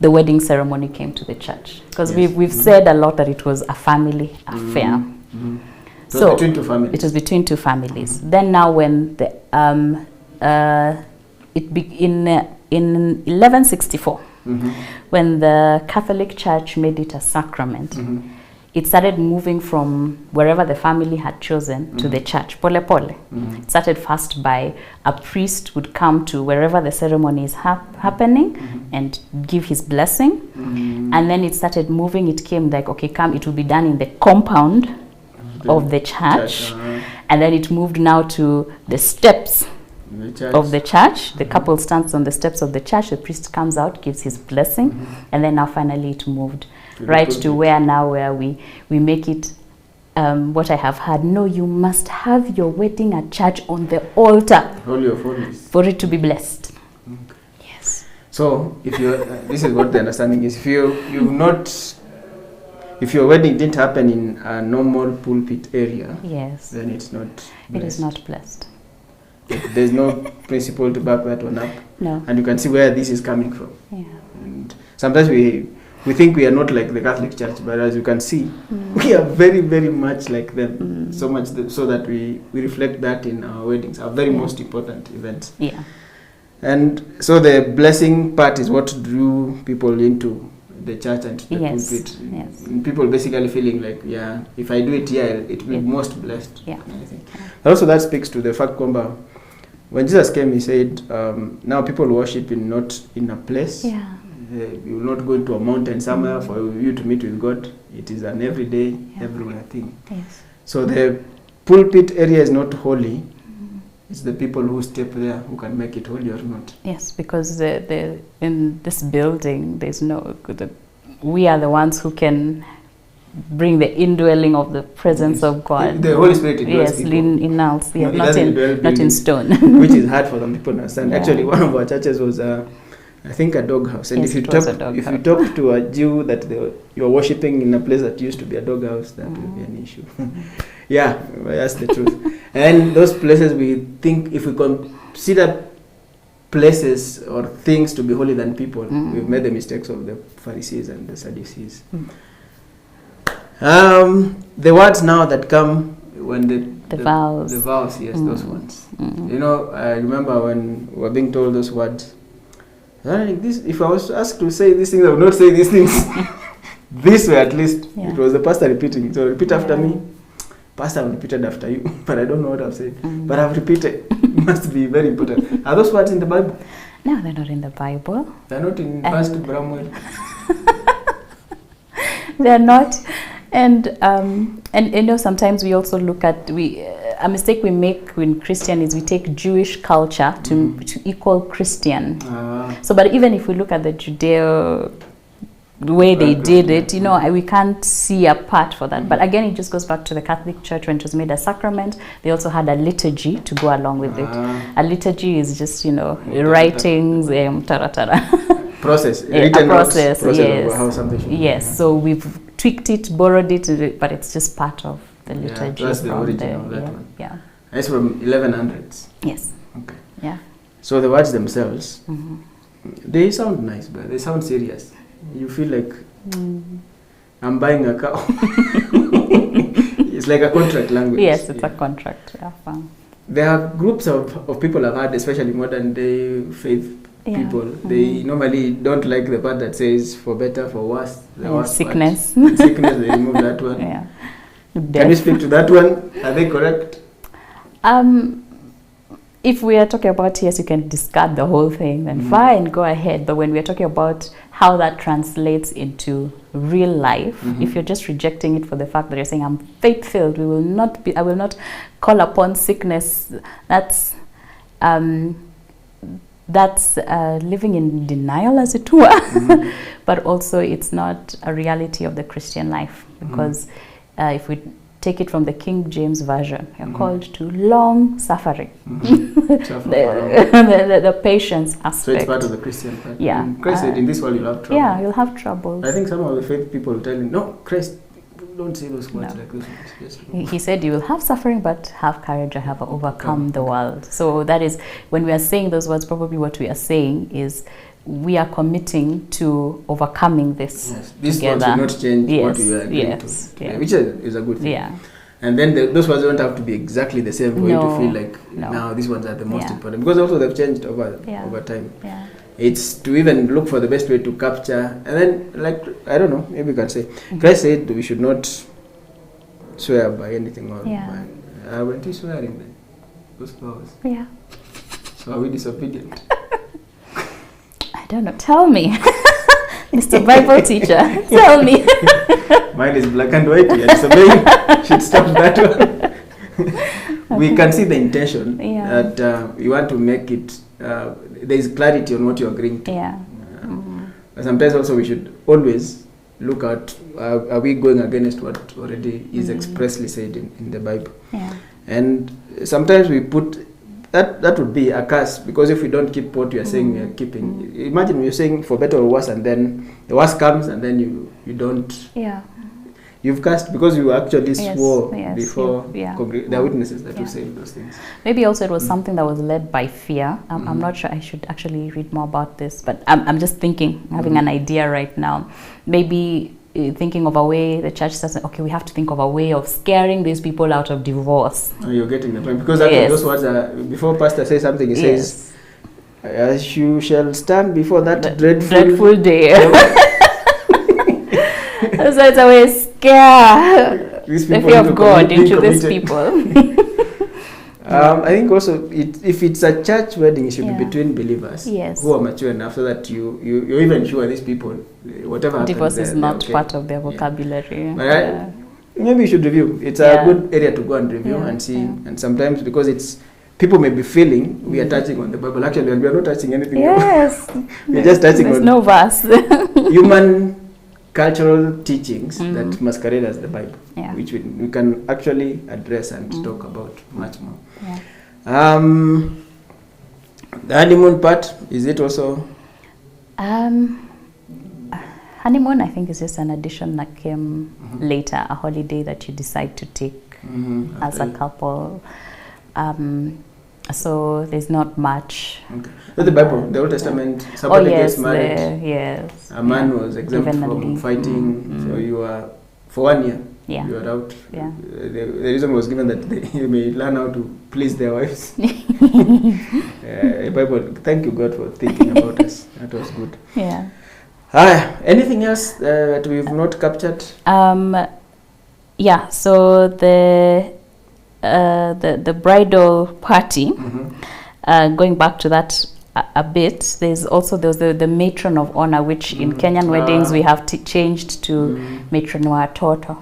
the wedding ceremony came to the church. Because Yes. we've said a lot that it was a family affair. Mm-hmm. So So between two families. it was between two families. Then now when the in 1164, Mm-hmm. when the Catholic Church made it a sacrament, Mm-hmm. it started moving from wherever the family had chosen to the church, pole pole. Mm-hmm. It started first by a priest would come to wherever the ceremony is happening and give his blessing. Mm-hmm. And then it started moving. It came like, okay, come, it will be done in the compound of the church. And then it moved now to the steps The church. of the church. The couple stands on the steps of the church. The priest comes out, gives his blessing. And then now finally it moved To the right pulpit. to where we make it what I have heard. No, you must have your wedding at church on the altar Holy of Holies. for it to be blessed. Yes. So, if you this is what the understanding is. If your wedding didn't happen in a normal pulpit area, Yes. then it's not It is blessed. not blessed. There's no principle to back that one up, No. and you can see where this is coming from. Yeah. And sometimes we think we are not like the Catholic Church, but as you can see, we are very, very much like them. So much so that we reflect that in our weddings, our very most important events. Yeah. And so the blessing part is what drew people into the church and the Yes, pulpit. yes. And people basically feeling like, yeah, if I do it here, it will be Yeah. most blessed. Yeah. kind of thing. Also, that speaks to the fact that when Jesus came, he said, now people worship not in a place. Yeah. You will not go into a mountain somewhere for you to meet with God. It is an everyday, everywhere thing. Yes. So the pulpit area is not holy. It's the people who step there who can make it holy or not. Yes, because in this building, we are the ones who can bring the indwelling of the presence of God. The Holy Spirit indwells Yes, people. in us, No, it not doesn't in indwell not in buildings. stone. Which is hard for some people to understand. Yeah. Actually, one of our churches was, I think, a doghouse. And Yes, if you it was talk, a dog if you house. talk to a Jew that you're worshiping in a place that used to be a doghouse, that will be an issue. Yeah, that's the truth. And those places, we think, if we consider places or things to be holy than people, we've made the mistakes of the Pharisees and the Sadducees. The words now that come when The vows. The vows, yes, those ones. You know, I remember when we were being told those words. If I was asked to say these things, I would not say these things. This way, at least, Yeah. it was the pastor repeating. So repeat after me. Pastor, I've repeated after you, but I don't know what I've said. But I've repeated. It must be very important. Are those words in the Bible? No, they're not in the Bible. They're not in First Bramwell. They're not. And you know, sometimes we also look at a mistake we make in Christian is we take Jewish culture to equal Christian. So, but even if we look at the Judeo, the way they did it, you know, we can't see a part for that. But again, it just goes back to the Catholic Church when it was made a sacrament. They also had a liturgy to go along with it. A liturgy is just, you know, writings, Process, a written process, notes, yes. of how something should be. Yes, so we've tweaked it, borrowed it, but it's just part of the liturgy. That's the from origin of that one. Yeah. It's from 1100s. Yes. Okay. Yeah. So the words themselves, they sound nice, but they sound serious. You feel like I'm buying a cow. It's like a contract language. Yes, it's a contract. Yeah. Fun. There are groups of people I've had, especially modern day faith people. They normally don't like the part that says for better, for worse. The worst sickness. Part. Sickness, they remove that one. Yeah. Can you speak to that one? Are they correct? if we are talking about, yes, you can discard the whole thing, then fine, go ahead. But when we are talking about how that translates into real life, if you're just rejecting it for the fact that you're saying, I'm faith-filled, I will not call upon sickness, that's living in denial, as it were. But also it's not a reality of the Christian life, because if we take it from the King James Version, you're called to long suffering. The patience aspect. So it's part of the Christian part. Yeah. Christ said, in this world you'll have trouble. Yeah, you'll have troubles. I think some of the faith people will tell you, no, Christ, don't say those words like those ones. He said, you will have suffering, but have courage, I have overcome the world. So that is, when we are saying those words, probably what we are saying is, we are committing to overcoming this These words together. will not change what we are agreeing to, which is a good thing. Yeah. And then those words don't have to be exactly the same for you to feel like, now these ones are the most important. Because also they've changed over time. Yeah. It's to even look for the best way to capture. And then, like, I don't know, maybe you can say, Christ said we should not swear by anything. Or by, weren't we swearing then? Those powers. Yeah. So are we disobedient? I don't know. Tell me. Mr. Bible teacher, tell me. Mine is black and white. So maybe should stop that one. We can see the intention that you want to make it, there is clarity on what you're agreeing to. Yeah. But sometimes also we should always look at, are we going against what already is expressly said in the Bible? Yeah. And sometimes we put, that would be a curse, because if we don't keep what we are saying we are keeping. Imagine you're saying for better or worse, and then the worst comes, and then you don't. Yeah. You've cursed because you actually swore before the witnesses that you say those things. Maybe also it was something that was led by fear. I'm not sure. I should actually read more about this, but I'm just thinking, having an idea right now. Maybe thinking of a way, the church says, okay, we have to think of a way of scaring these people out of divorce. Oh, you're getting the point. Because those words are, before pastor says something, he says, as you shall stand before that dreadful day. So it's a way scare the fear of God into these people. I think also, if it's a church wedding, it should be between believers who are mature enough, so that you're even sure these people, whatever happens, divorce is not part of their vocabulary. But maybe you should review. It's a good area to go and review and see. And sometimes, because it's, people may be feeling we are touching on the Bible. Actually, we are not touching anything. Yes. We're just touching There's on no verse. human cultural teachings that masquerade as the Bible, which we can actually address and talk about much more. The honeymoon part, is it also? Honeymoon, I think, is just an addition that came later, a holiday that you decide to take as a couple. So there's not much. Okay. So the Bible, the Old Testament, somebody gets married. A man was exempt from fighting, so you are, for 1 year, you are out. Yeah. The reason was given that you may learn how to please their wives. Bible, thank you God for thinking about us. That was good. Yeah. Anything else that we've not captured? Yeah. So the bridal party, going back to that a bit, there was the matron of honor, which in Kenyan weddings we have changed to matron wa toto.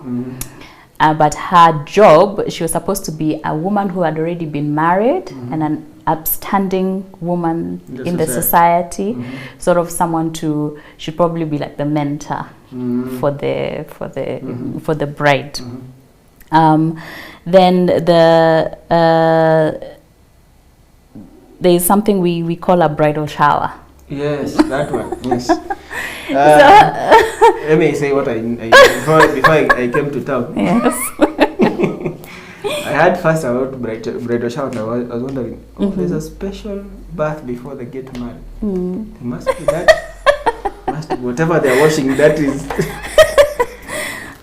But her job, she was supposed to be a woman who had already been married and an upstanding woman in the society, sort of someone should probably be like the mentor for the bride. Then there is something we call a bridal shower. Yes, that one. Yes. Let me say what before I came to town. Yes. I had first about bridal shower. I was wondering, there's a special bath before they get married. There must be that. Must be whatever they're washing. That is.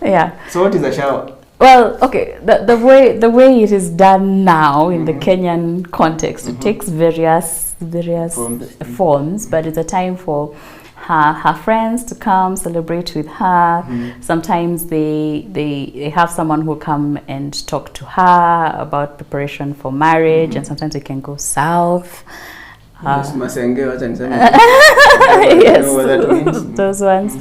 Yeah. So what is a shower? Well, okay, the way it is done now in the Kenyan context, it takes various forms, but it's a time for her friends to come celebrate with her. Sometimes they have someone who come and talk to her about preparation for marriage, and sometimes they can go south. Yes, Masenge, what I'm saying. Yes, know what that means. those ones.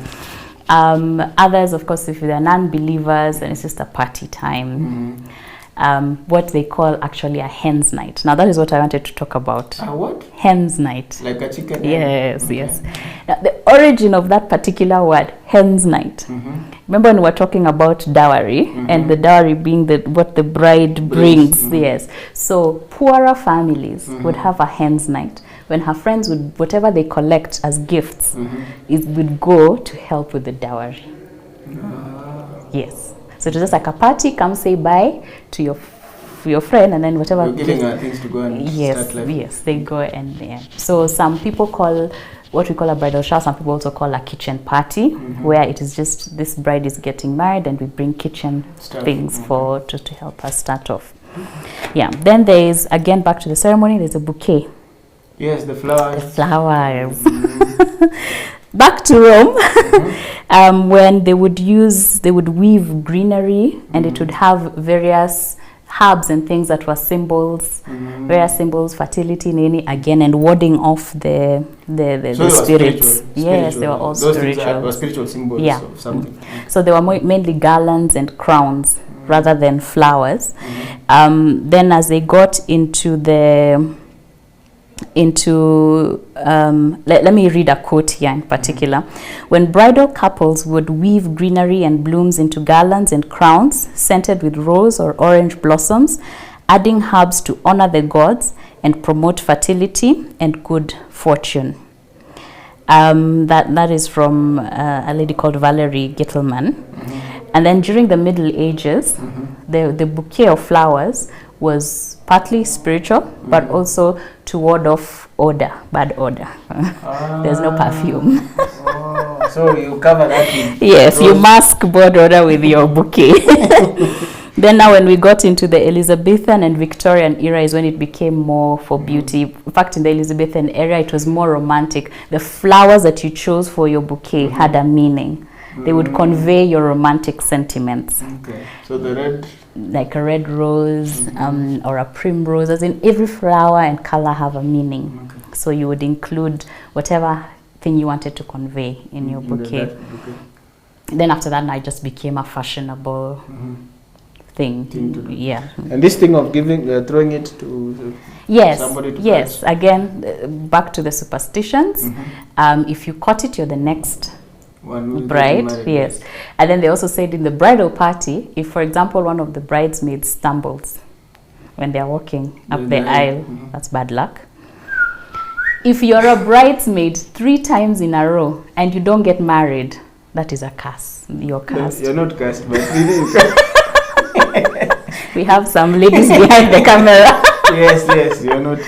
Others, of course, if they're non-believers, then it's just a party time. What they call actually a hen's night. Now that is what I wanted to talk about. What? Hen's night. Like a chicken? Yes, Okay. yes. Now, the origin of that particular word, hen's night. Remember when we were talking about dowry, and the dowry being what the bride brings. Yes. So poorer families would have a hen's night when her friends would, whatever they collect as gifts, it would go to help with the dowry. Yes. So it's just like a party, come say bye to your friend, and then whatever. You're giving her things to go and start life. Yes, they go and So some people call what we call a bridal shower, some people also call a kitchen party, where it is just this bride is getting married and we bring kitchen things for to help us start off. Yeah. Then there is, again, back to the ceremony, there's a bouquet. Yes, the flowers. The flowers. Back to Rome, when they would weave greenery, and it would have various herbs and things that were symbols, various symbols, fertility, nini, again, and warding off the spirits. Yes, they were all Those spiritual. were spiritual symbols of something. So they were mainly garlands and crowns rather than flowers. Then as they got into let me read a quote here in particular. When bridal couples would weave greenery and blooms into garlands and crowns scented with rose or orange blossoms, adding herbs to honor the gods and promote fertility and good fortune. That is from a lady called Valerie Gittelman. And then during the Middle Ages, the bouquet of flowers was partly spiritual, but also to ward off bad odor. There's no perfume. So you cover that with yes, rose. you mask bad odor with your bouquet. Then now when we got into the Elizabethan and Victorian era is when it became more for beauty. In fact, in the Elizabethan era, it was more romantic. The flowers that you chose for your bouquet had a meaning. They would convey your romantic sentiments. Okay. So the red, like a red rose or a primrose, as in every flower and color have a meaning. So you would include whatever thing you wanted to convey in your bouquet. Then after that, I just became a fashionable thing. To do. Yeah. And this thing of giving, throwing it to somebody to yes. Again, back to the superstitions. If you caught it, you're the next bride. Yes. And then they also said in the bridal party, if for example one of the bridesmaids stumbles when they're walking up the aisle, that's bad luck. If you're a bridesmaid 3 times in a row and you don't get married, that is a curse. You're cursed. No, you're not cursed, but we have some ladies behind the camera. yes, you're not.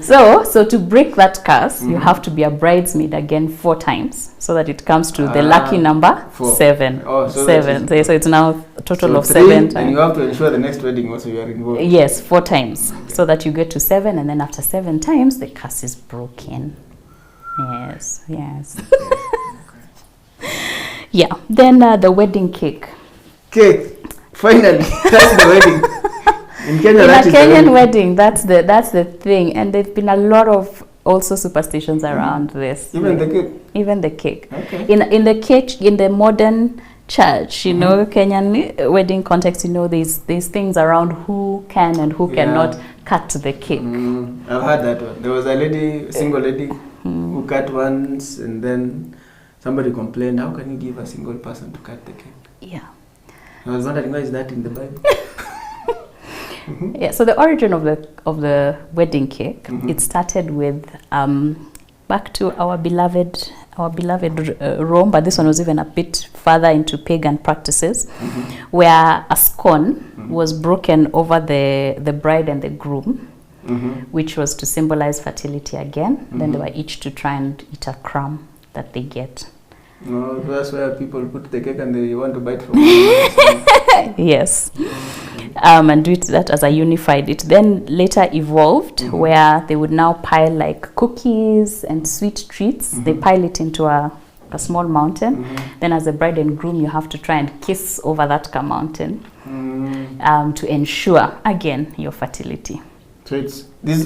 So to break that curse, you have to be a bridesmaid again 4 times, so that it comes to the lucky number 7. Oh, so 7. So it's now a total of 3, 7 times. And you have to ensure the next wedding also you are involved. Yes, 4 times, so that you get to 7, and then after 7 times, the curse is broken. Yes. Yeah. Then the wedding cake. Cake. Finally, that's the wedding. In Kenya, In a that is Kenyan wedding, that's the thing, and there've been a lot of also superstitions around this. Even the cake. Even the cake. Okay. In the cake, in the modern church, you know, Kenyan wedding context, you know, these things around who can and who cannot cut the cake. I've heard that one. There was a single lady who cut once, and then somebody complained, how can you give a single person to cut the cake? Yeah. I was wondering, why is that in the Bible? Yeah, so the origin of the wedding cake, it started with back to our beloved Rome, but this one was even a bit further into pagan practices, where a scone was broken over the bride and the groom, which was to symbolize fertility again. Then they were each to try and eat a crumb that they get No, that's where people put the cake and they want to bite from it. Yes. And do it that as a unified. It then later evolved where they would now pile like cookies and sweet treats. They pile it into a small mountain. Then as a bride and groom, you have to try and kiss over that mountain to ensure, again, your fertility. So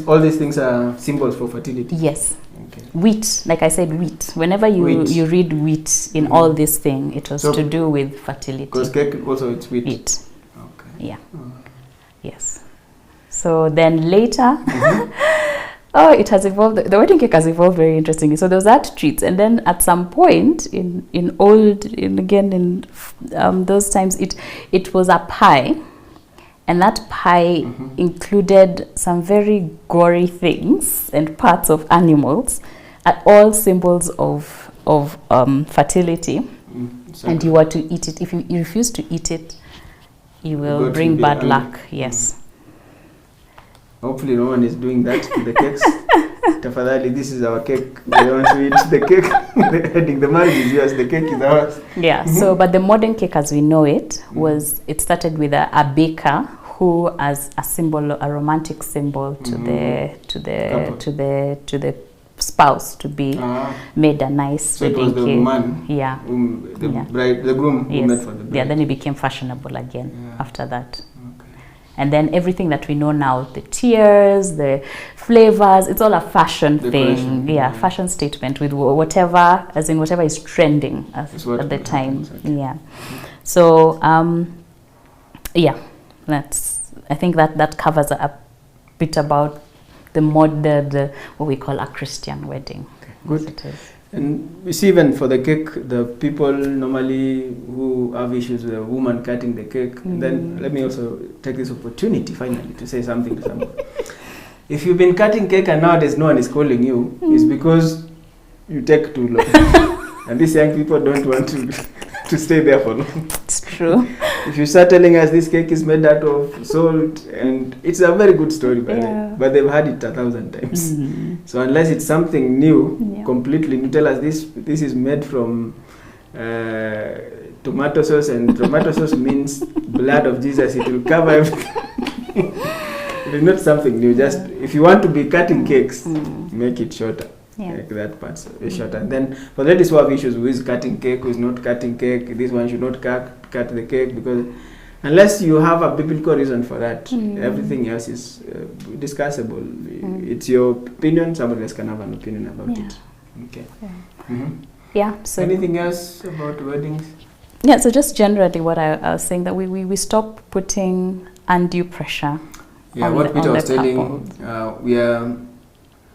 all these things are symbols for fertility? Yes. Okay. Wheat, like I said, wheat. Whenever you read wheat in all this thing, it was to do with fertility. Because cake also it's wheat? Wheat. Okay. Yeah. Yes. So then later, it has evolved. The wedding cake has evolved very interestingly. So there was that treat, and then at some point in those times, it was a pie, and that pie included some very gory things and parts of animals, all symbols of fertility. And you were to eat it. If you refuse to eat it, you will bring bad luck. Yes. Hopefully no one is doing that to the cakes. Tafadhali, this is our cake. We want to eat the cake. The marriage is yours, the cake is ours. Yeah, so but the modern cake as we know it it started with a baker who, as a symbol, a romantic symbol to the spouse to be, made a nice wedding cake. So it was the man, the groom who made for the bride. Yeah, then it became fashionable again after that. And then everything that we know now, the tiers, the flavors, it's all a fashion thing. Yeah, fashion statement with whatever is trending at the time. Yeah. So, I think that covers a bit about the what we call a Christian wedding. Okay, good. And we see even for the cake, the people normally who have issues with a woman cutting the cake. And then let me also take this opportunity finally to say something to someone. If you've been cutting cake and nowadays no one is calling you, it's because you take too long. And these young people don't want to stay there for long. It's true. If you start telling us this cake is made out of salt, and it's a very good story by the way, but they've had it 1,000 times. So unless it's something new, completely new, tell us this is made from tomato sauce, and tomato sauce means blood of Jesus. It will cover everything. It is not something new. Just if you want to be cutting cakes, make it shorter. Like that part is shorter. And then for ladies who have issues with cutting cake, who is not cutting cake, this one should not cut the cake, because unless you have a biblical reason for that, everything else is discussable. It's your opinion. Somebody else can have an opinion about it. Okay. So anything else about weddings? Yeah. So just generally, what I was saying, that we stop putting undue pressure. Yeah. What Peter was telling,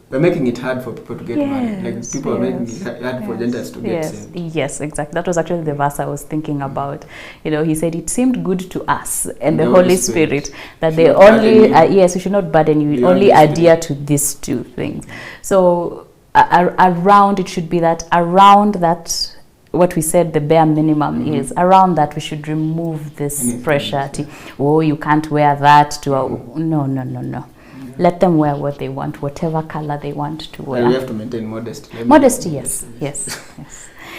we're making it hard for people to get married. Like people are making it hard for Gentiles to get saved. Yes, exactly. That was actually the verse I was thinking about. He said it seemed good to us and the Holy Spirit that they only, we should not burden you, only adhere to these two things. So it should be that around that, what we said the bare minimum is, around that we should remove this pressure. You can't wear that no. Let them wear what they want, whatever color they want to wear. And we have to maintain modesty. Modesty, yes.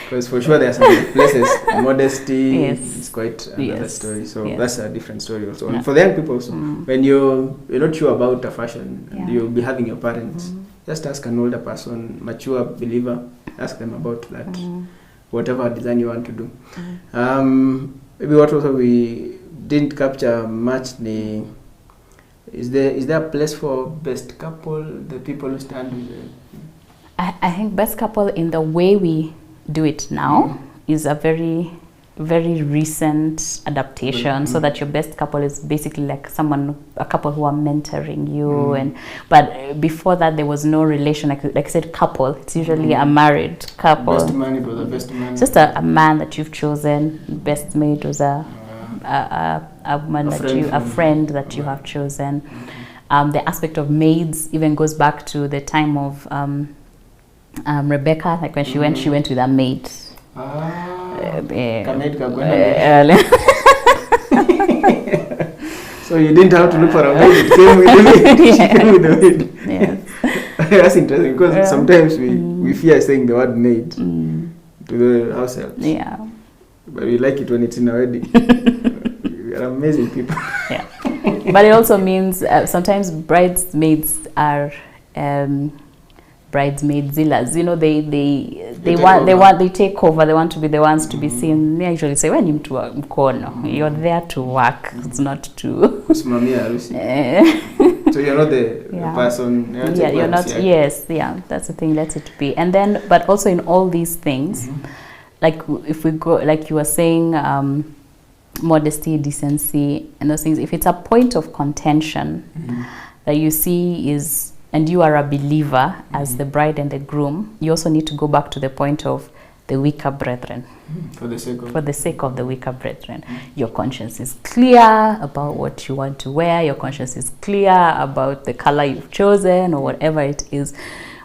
Because for sure there are some places modesty is quite another story. So that's a different story also. And for the young people also, when you're not sure about the fashion, and you'll be having your parents, just ask an older person, mature believer, ask them about that, whatever design you want to do. Maybe what also we didn't capture much, is there a place for best couple, the people who stand with the... I think best couple in the way we do it now is a very, very recent adaptation, so that your best couple is basically like a couple who are mentoring you. But before that, there was no relation. Like I said, couple, it's usually a married couple. Best man was a best man. Just a man that you've chosen. Best mate was a friend that you have chosen. The aspect of maids even goes back to the time of Rebecca, like when she went with a maid. So you didn't have to look for a maid, it came with the maid. She came with the maid. Yes. That's interesting, because sometimes we fear saying the word maid. to the house helps. Yeah. But we like it when it's in a wedding. We are amazing people. Yeah. But it also means sometimes bridesmaids are bridesmaidzillas. You know, they take over. They want to be the ones to be seen. They usually say, "When you to mkono, you're there to work. It's not to." Kusimamia harusi. So you're not the person. You're not. Yes, yeah. That's the thing. Let it be. And then, but also in all these things, like if we go, like you were saying, modesty, decency, and those things. If it's a point of contention that you see is, and you are a believer as the bride and the groom, you also need to go back to the point of the weaker brethren. For the sake of the weaker brethren. Your conscience is clear about what you want to wear. Your conscience is clear about the color you've chosen or whatever it is.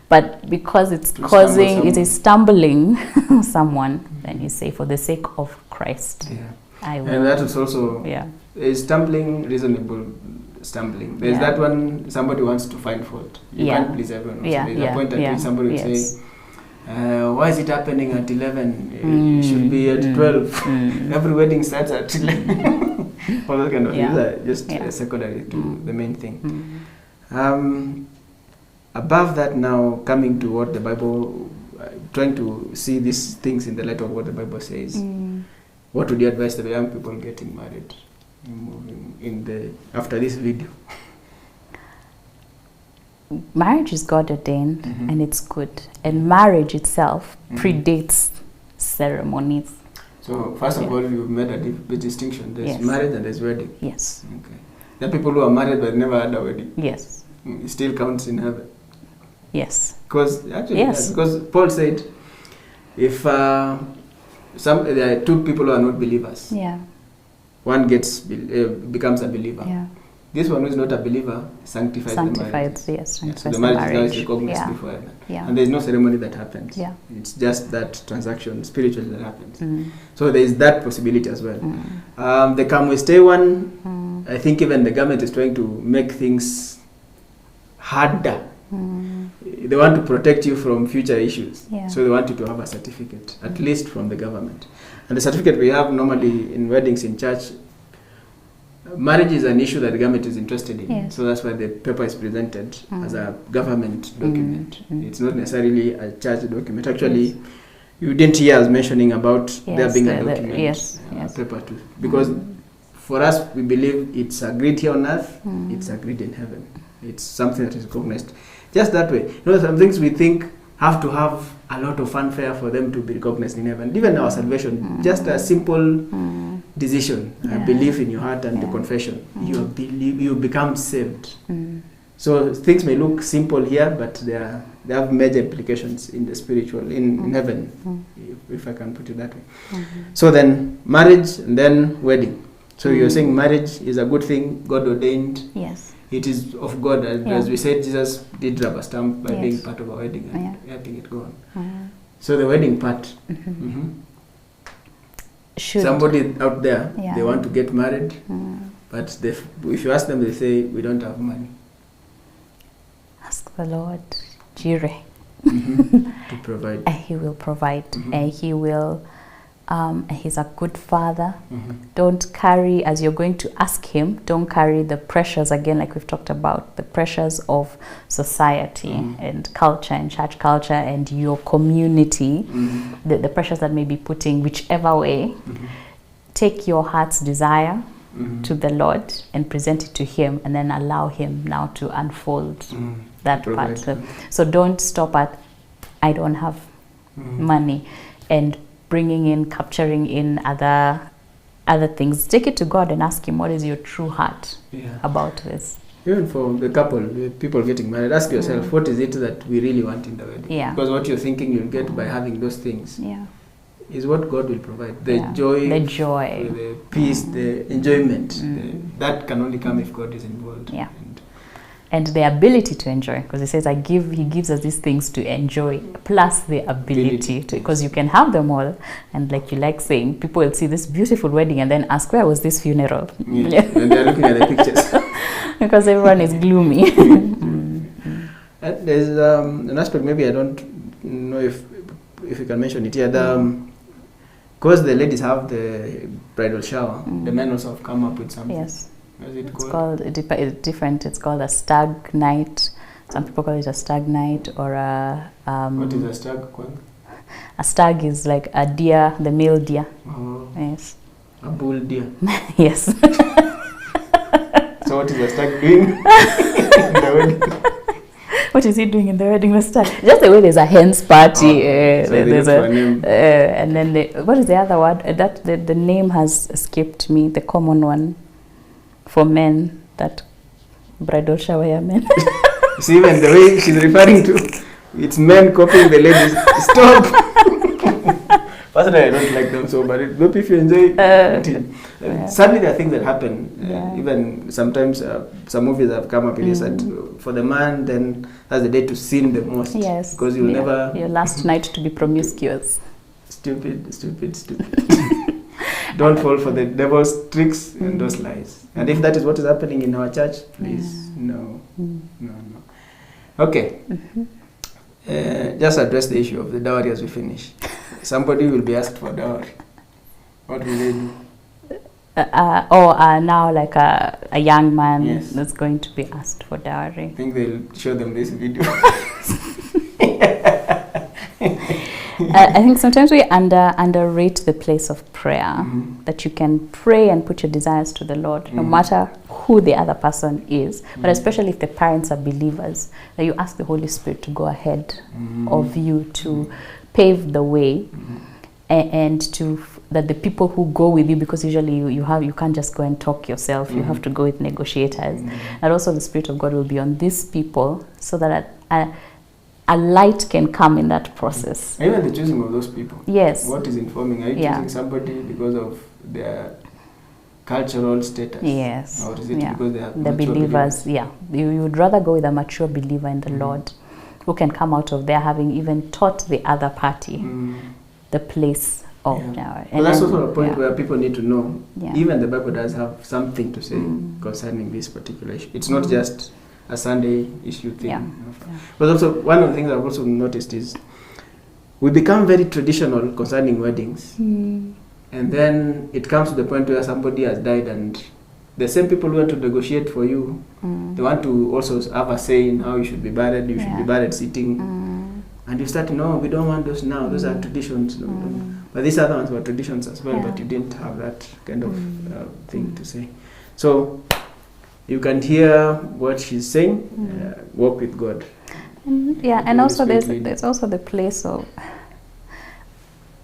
But because it is stumbling someone, then you say, for the sake of Christ, I will. And that is also is stumbling, reasonable stumbling. There's that one, somebody wants to find fault. You can't please everyone. There's a point at which somebody will say, why is it happening at 11? It should be at 12. Every wedding starts at 11. All that kind of things are just secondary to the main thing. Above that now, coming to what the Bible, trying to see these things in the light of what the Bible says, what would you advise the young people getting married after this video? Marriage is God ordained and it's good. And marriage itself predates ceremonies. So first of all, you've made a distinction. There's marriage and there's wedding. Yes. Okay. There are people who are married but never had a wedding. Yes. It still counts in heaven. Yes. Because Paul said, if there are two people who are not believers, one becomes a believer. Yeah. This one who is not a believer sanctifies the marriage. So the marriage is recognized before heaven. And there is no ceremony that happens. It's just that transaction, spiritual, that happens. So there is that possibility as well. The come we stay one, I think even the government is trying to make things harder. They want to protect you from future issues. So they want you to have a certificate, at least from the government. And the certificate we have normally in weddings in church, marriage is an issue that the government is interested in. So that's why the paper is presented as a government document. It's not necessarily a church document. Actually, you didn't hear us mentioning about there being a document, paper too. Because for us, we believe it's agreed here on earth, it's agreed in heaven. It's something that is recognized. Just that way. You know, some things we think have to have a lot of fanfare for them to be recognized in heaven. Even our salvation, just a simple decision, a belief in your heart and the confession. You become saved. So things may look simple here, but they have major implications in the spiritual, in heaven, if I can put it that way. So then marriage and then wedding. So you're saying marriage is a good thing, God ordained. Yes. It is of God. As we said, Jesus did rubber stamp by being part of our wedding and helping it go on. So the wedding part. Somebody out there, they want to get married, but if you ask them, they say, we don't have money. Ask the Lord, Jireh, to provide. And He will provide. And He will, and He's a good Father. Don't carry, as you're going to ask Him, don't carry the pressures, again, like we've talked about, the pressures of society and culture and church culture and your community, the pressures that may be putting whichever way. Take your heart's desire to the Lord and present it to Him, and then allow Him now to unfold that part. So don't stop at, I don't have money, and capturing in other things. Take it to God and ask Him, what is your true heart about this? Even for the couple, the people getting married, ask yourself, what is it that we really want in the wedding? Because what you're thinking you'll get by having those things is what God will provide. The joy, the peace, the enjoyment. That can only come if God is involved. And the ability to enjoy, because He says, He gives us these things to enjoy, plus the ability to, because you can have them all, and like you like saying, people will see this beautiful wedding and then ask, where was this funeral? And they're looking at the pictures. Because everyone is gloomy. There's an aspect, maybe I don't know if if you can mention it here, because the ladies have the bridal shower, the men also have come up with something. Yes. What is it It's called? called, it's different. It's called a stag night. Some people call it a stag night or a... What is a stag called? A stag is like a deer, the male deer. Oh, Yes. a bull deer. Yes. So what is a stag doing in the wedding? What is he doing in the wedding? The stag. Just the way there's a hen's party. So they There's look for a name. and then what is the other word? That the name has escaped me. The common one for men, that bridal shower ya men. You see, even the way she's referring to, it's men copying the ladies. Stop! Personally, I don't like them so, but maybe if you enjoy it. Yeah. Sadly, there are things that happen. Yeah. Even sometimes some movies have come up and you said, for the man, then that's the day to sin the most. Yes. Because you'll never... Your last night to be promiscuous. Stupid. Don't fall for the devil's tricks and those lies. And if that is what is happening in our church, please, no. Okay. Just address the issue of the dowry as we finish. Somebody will be asked for dowry. What will they do? Now like a young man Yes. that's going to be asked for dowry. I think they'll show them this video. I think sometimes we underrate the place of prayer, that you can pray and put your desires to the Lord, no matter who the other person is, but especially if the parents are believers, that you ask the Holy Spirit to go ahead of you to pave the way, and to that the people who go with you, because usually you can't just go and talk yourself, you have to go with negotiators, and also the Spirit of God will be on these people, so that a light can come in that process. Even the choosing of those people. Yes. What is informing? Are you choosing somebody because of their cultural status? Yes. Or is it Yeah. because they are The mature believers, yeah. You would rather go with a mature believer in the Lord, who can come out of there having even taught the other party the place of dowry. Well, that's also a point where people need to know. Yeah. Even the Bible does have something to say concerning this particular issue. It's not just a Sunday issue thing. Yeah. But also, one of the things I've also noticed is we become very traditional concerning weddings. And then it comes to the point where somebody has died and the same people who want to negotiate for you, they want to also have a say in how you should be buried. You should be buried sitting. And you start, no, we don't want those now. Those are traditions. No, but these other ones were traditions as well, but you didn't have that kind of thing to say. So you can hear what she's saying, walk with God. And also there's also the place of,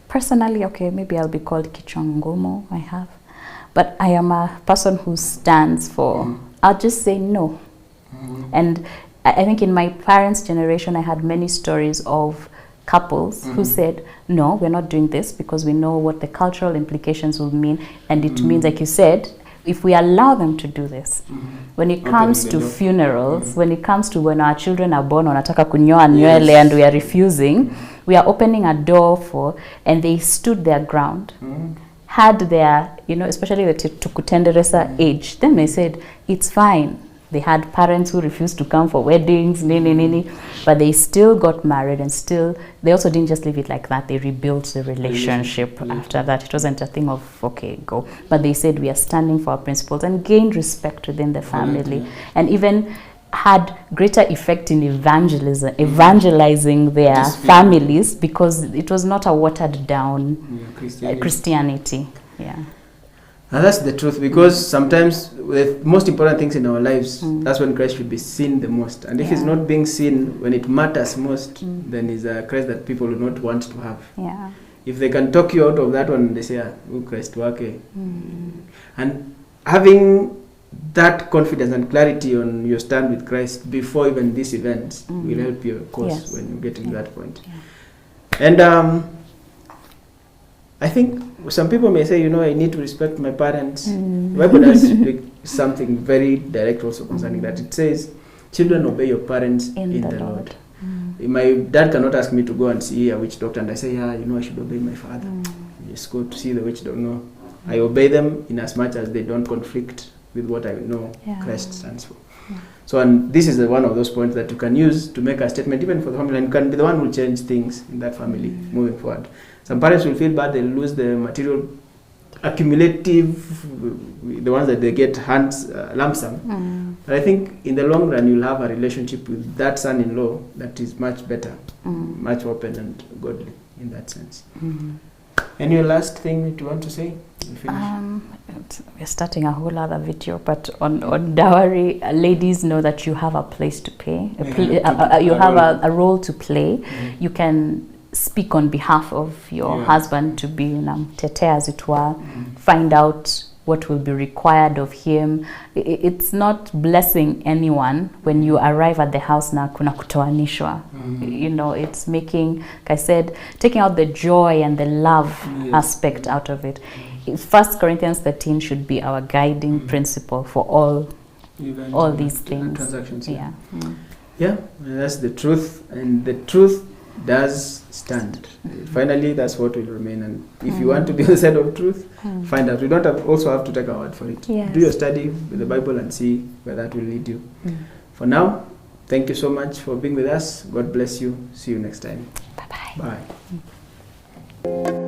personally, okay, maybe I'll be called kichwangomo, I have, but I am a person who stands for, I'll just say no. And I think in my parents' generation, I had many stories of couples who said, no, we're not doing this because we know what the cultural implications will mean, and it means, like you said, if we allow them to do this, when it comes to funerals, when it comes to when our children are born, wanataka kunyoa nywele and we are refusing, we are opening a door for, and they stood their ground, had their, especially the tukutenderesa age, then they said, it's fine. They had parents who refused to come for weddings, but they still got married, and they also didn't just leave it like that. They rebuilt the relationship after that. It wasn't a thing of, okay, go. But they said, we are standing for our principles, and gained respect within the family, and even had greater effect in evangelizing their families, because it was not a watered down Christianity. Yeah. And that's the truth, because sometimes the most important things in our lives, that's when Christ should be seen the most. And if he's not being seen when it matters most, then he's a Christ that people will not want to have. Yeah. If they can talk you out of that one, they say, oh, Christ, wake. And having that confidence and clarity on your stand with Christ before even these events will help your cause when you get to that point. Yeah. And I think some people may say, I need to respect my parents. The Bible does speak something very direct also concerning that. It says, children, obey your parents in the Lord. My dad cannot ask me to go and see a witch doctor, and I say, I should obey my father. Just go to see the witch doctor. No, I obey them in as much as they don't conflict with what I know Christ stands for. So, and this is one of those points that you can use to make a statement even for the family, and you can be the one who will change things in that family moving forward. Some parents will feel bad, they'll lose the material accumulative, the ones that they get lump sum. But I think in the long run, you'll have a relationship with that son-in-law that is much better, much open and godly in that sense. Any last thing that you want to say? We're starting a whole other video, but on dowry, ladies know that you have a place to play. You have a role to play. You can speak on behalf of your husband to be tete, as it were, find out what will be required of him. It's not blessing anyone when you arrive at the house na kuna kutoanishwa. You know, it's making, like I said, taking out the joy and the love aspect out of it. 1 Corinthians 13 should be our guiding principle for all these things. Transactions. Yeah, that's the truth, and the truth does stand. Finally, that's what will remain. And if you want to be on the side of truth, find out. You don't also have to take our word for it. Yes. Do your study with the Bible and see where that will lead you. For now, thank you so much for being with us. God bless you. See you next time. Bye-bye. Bye.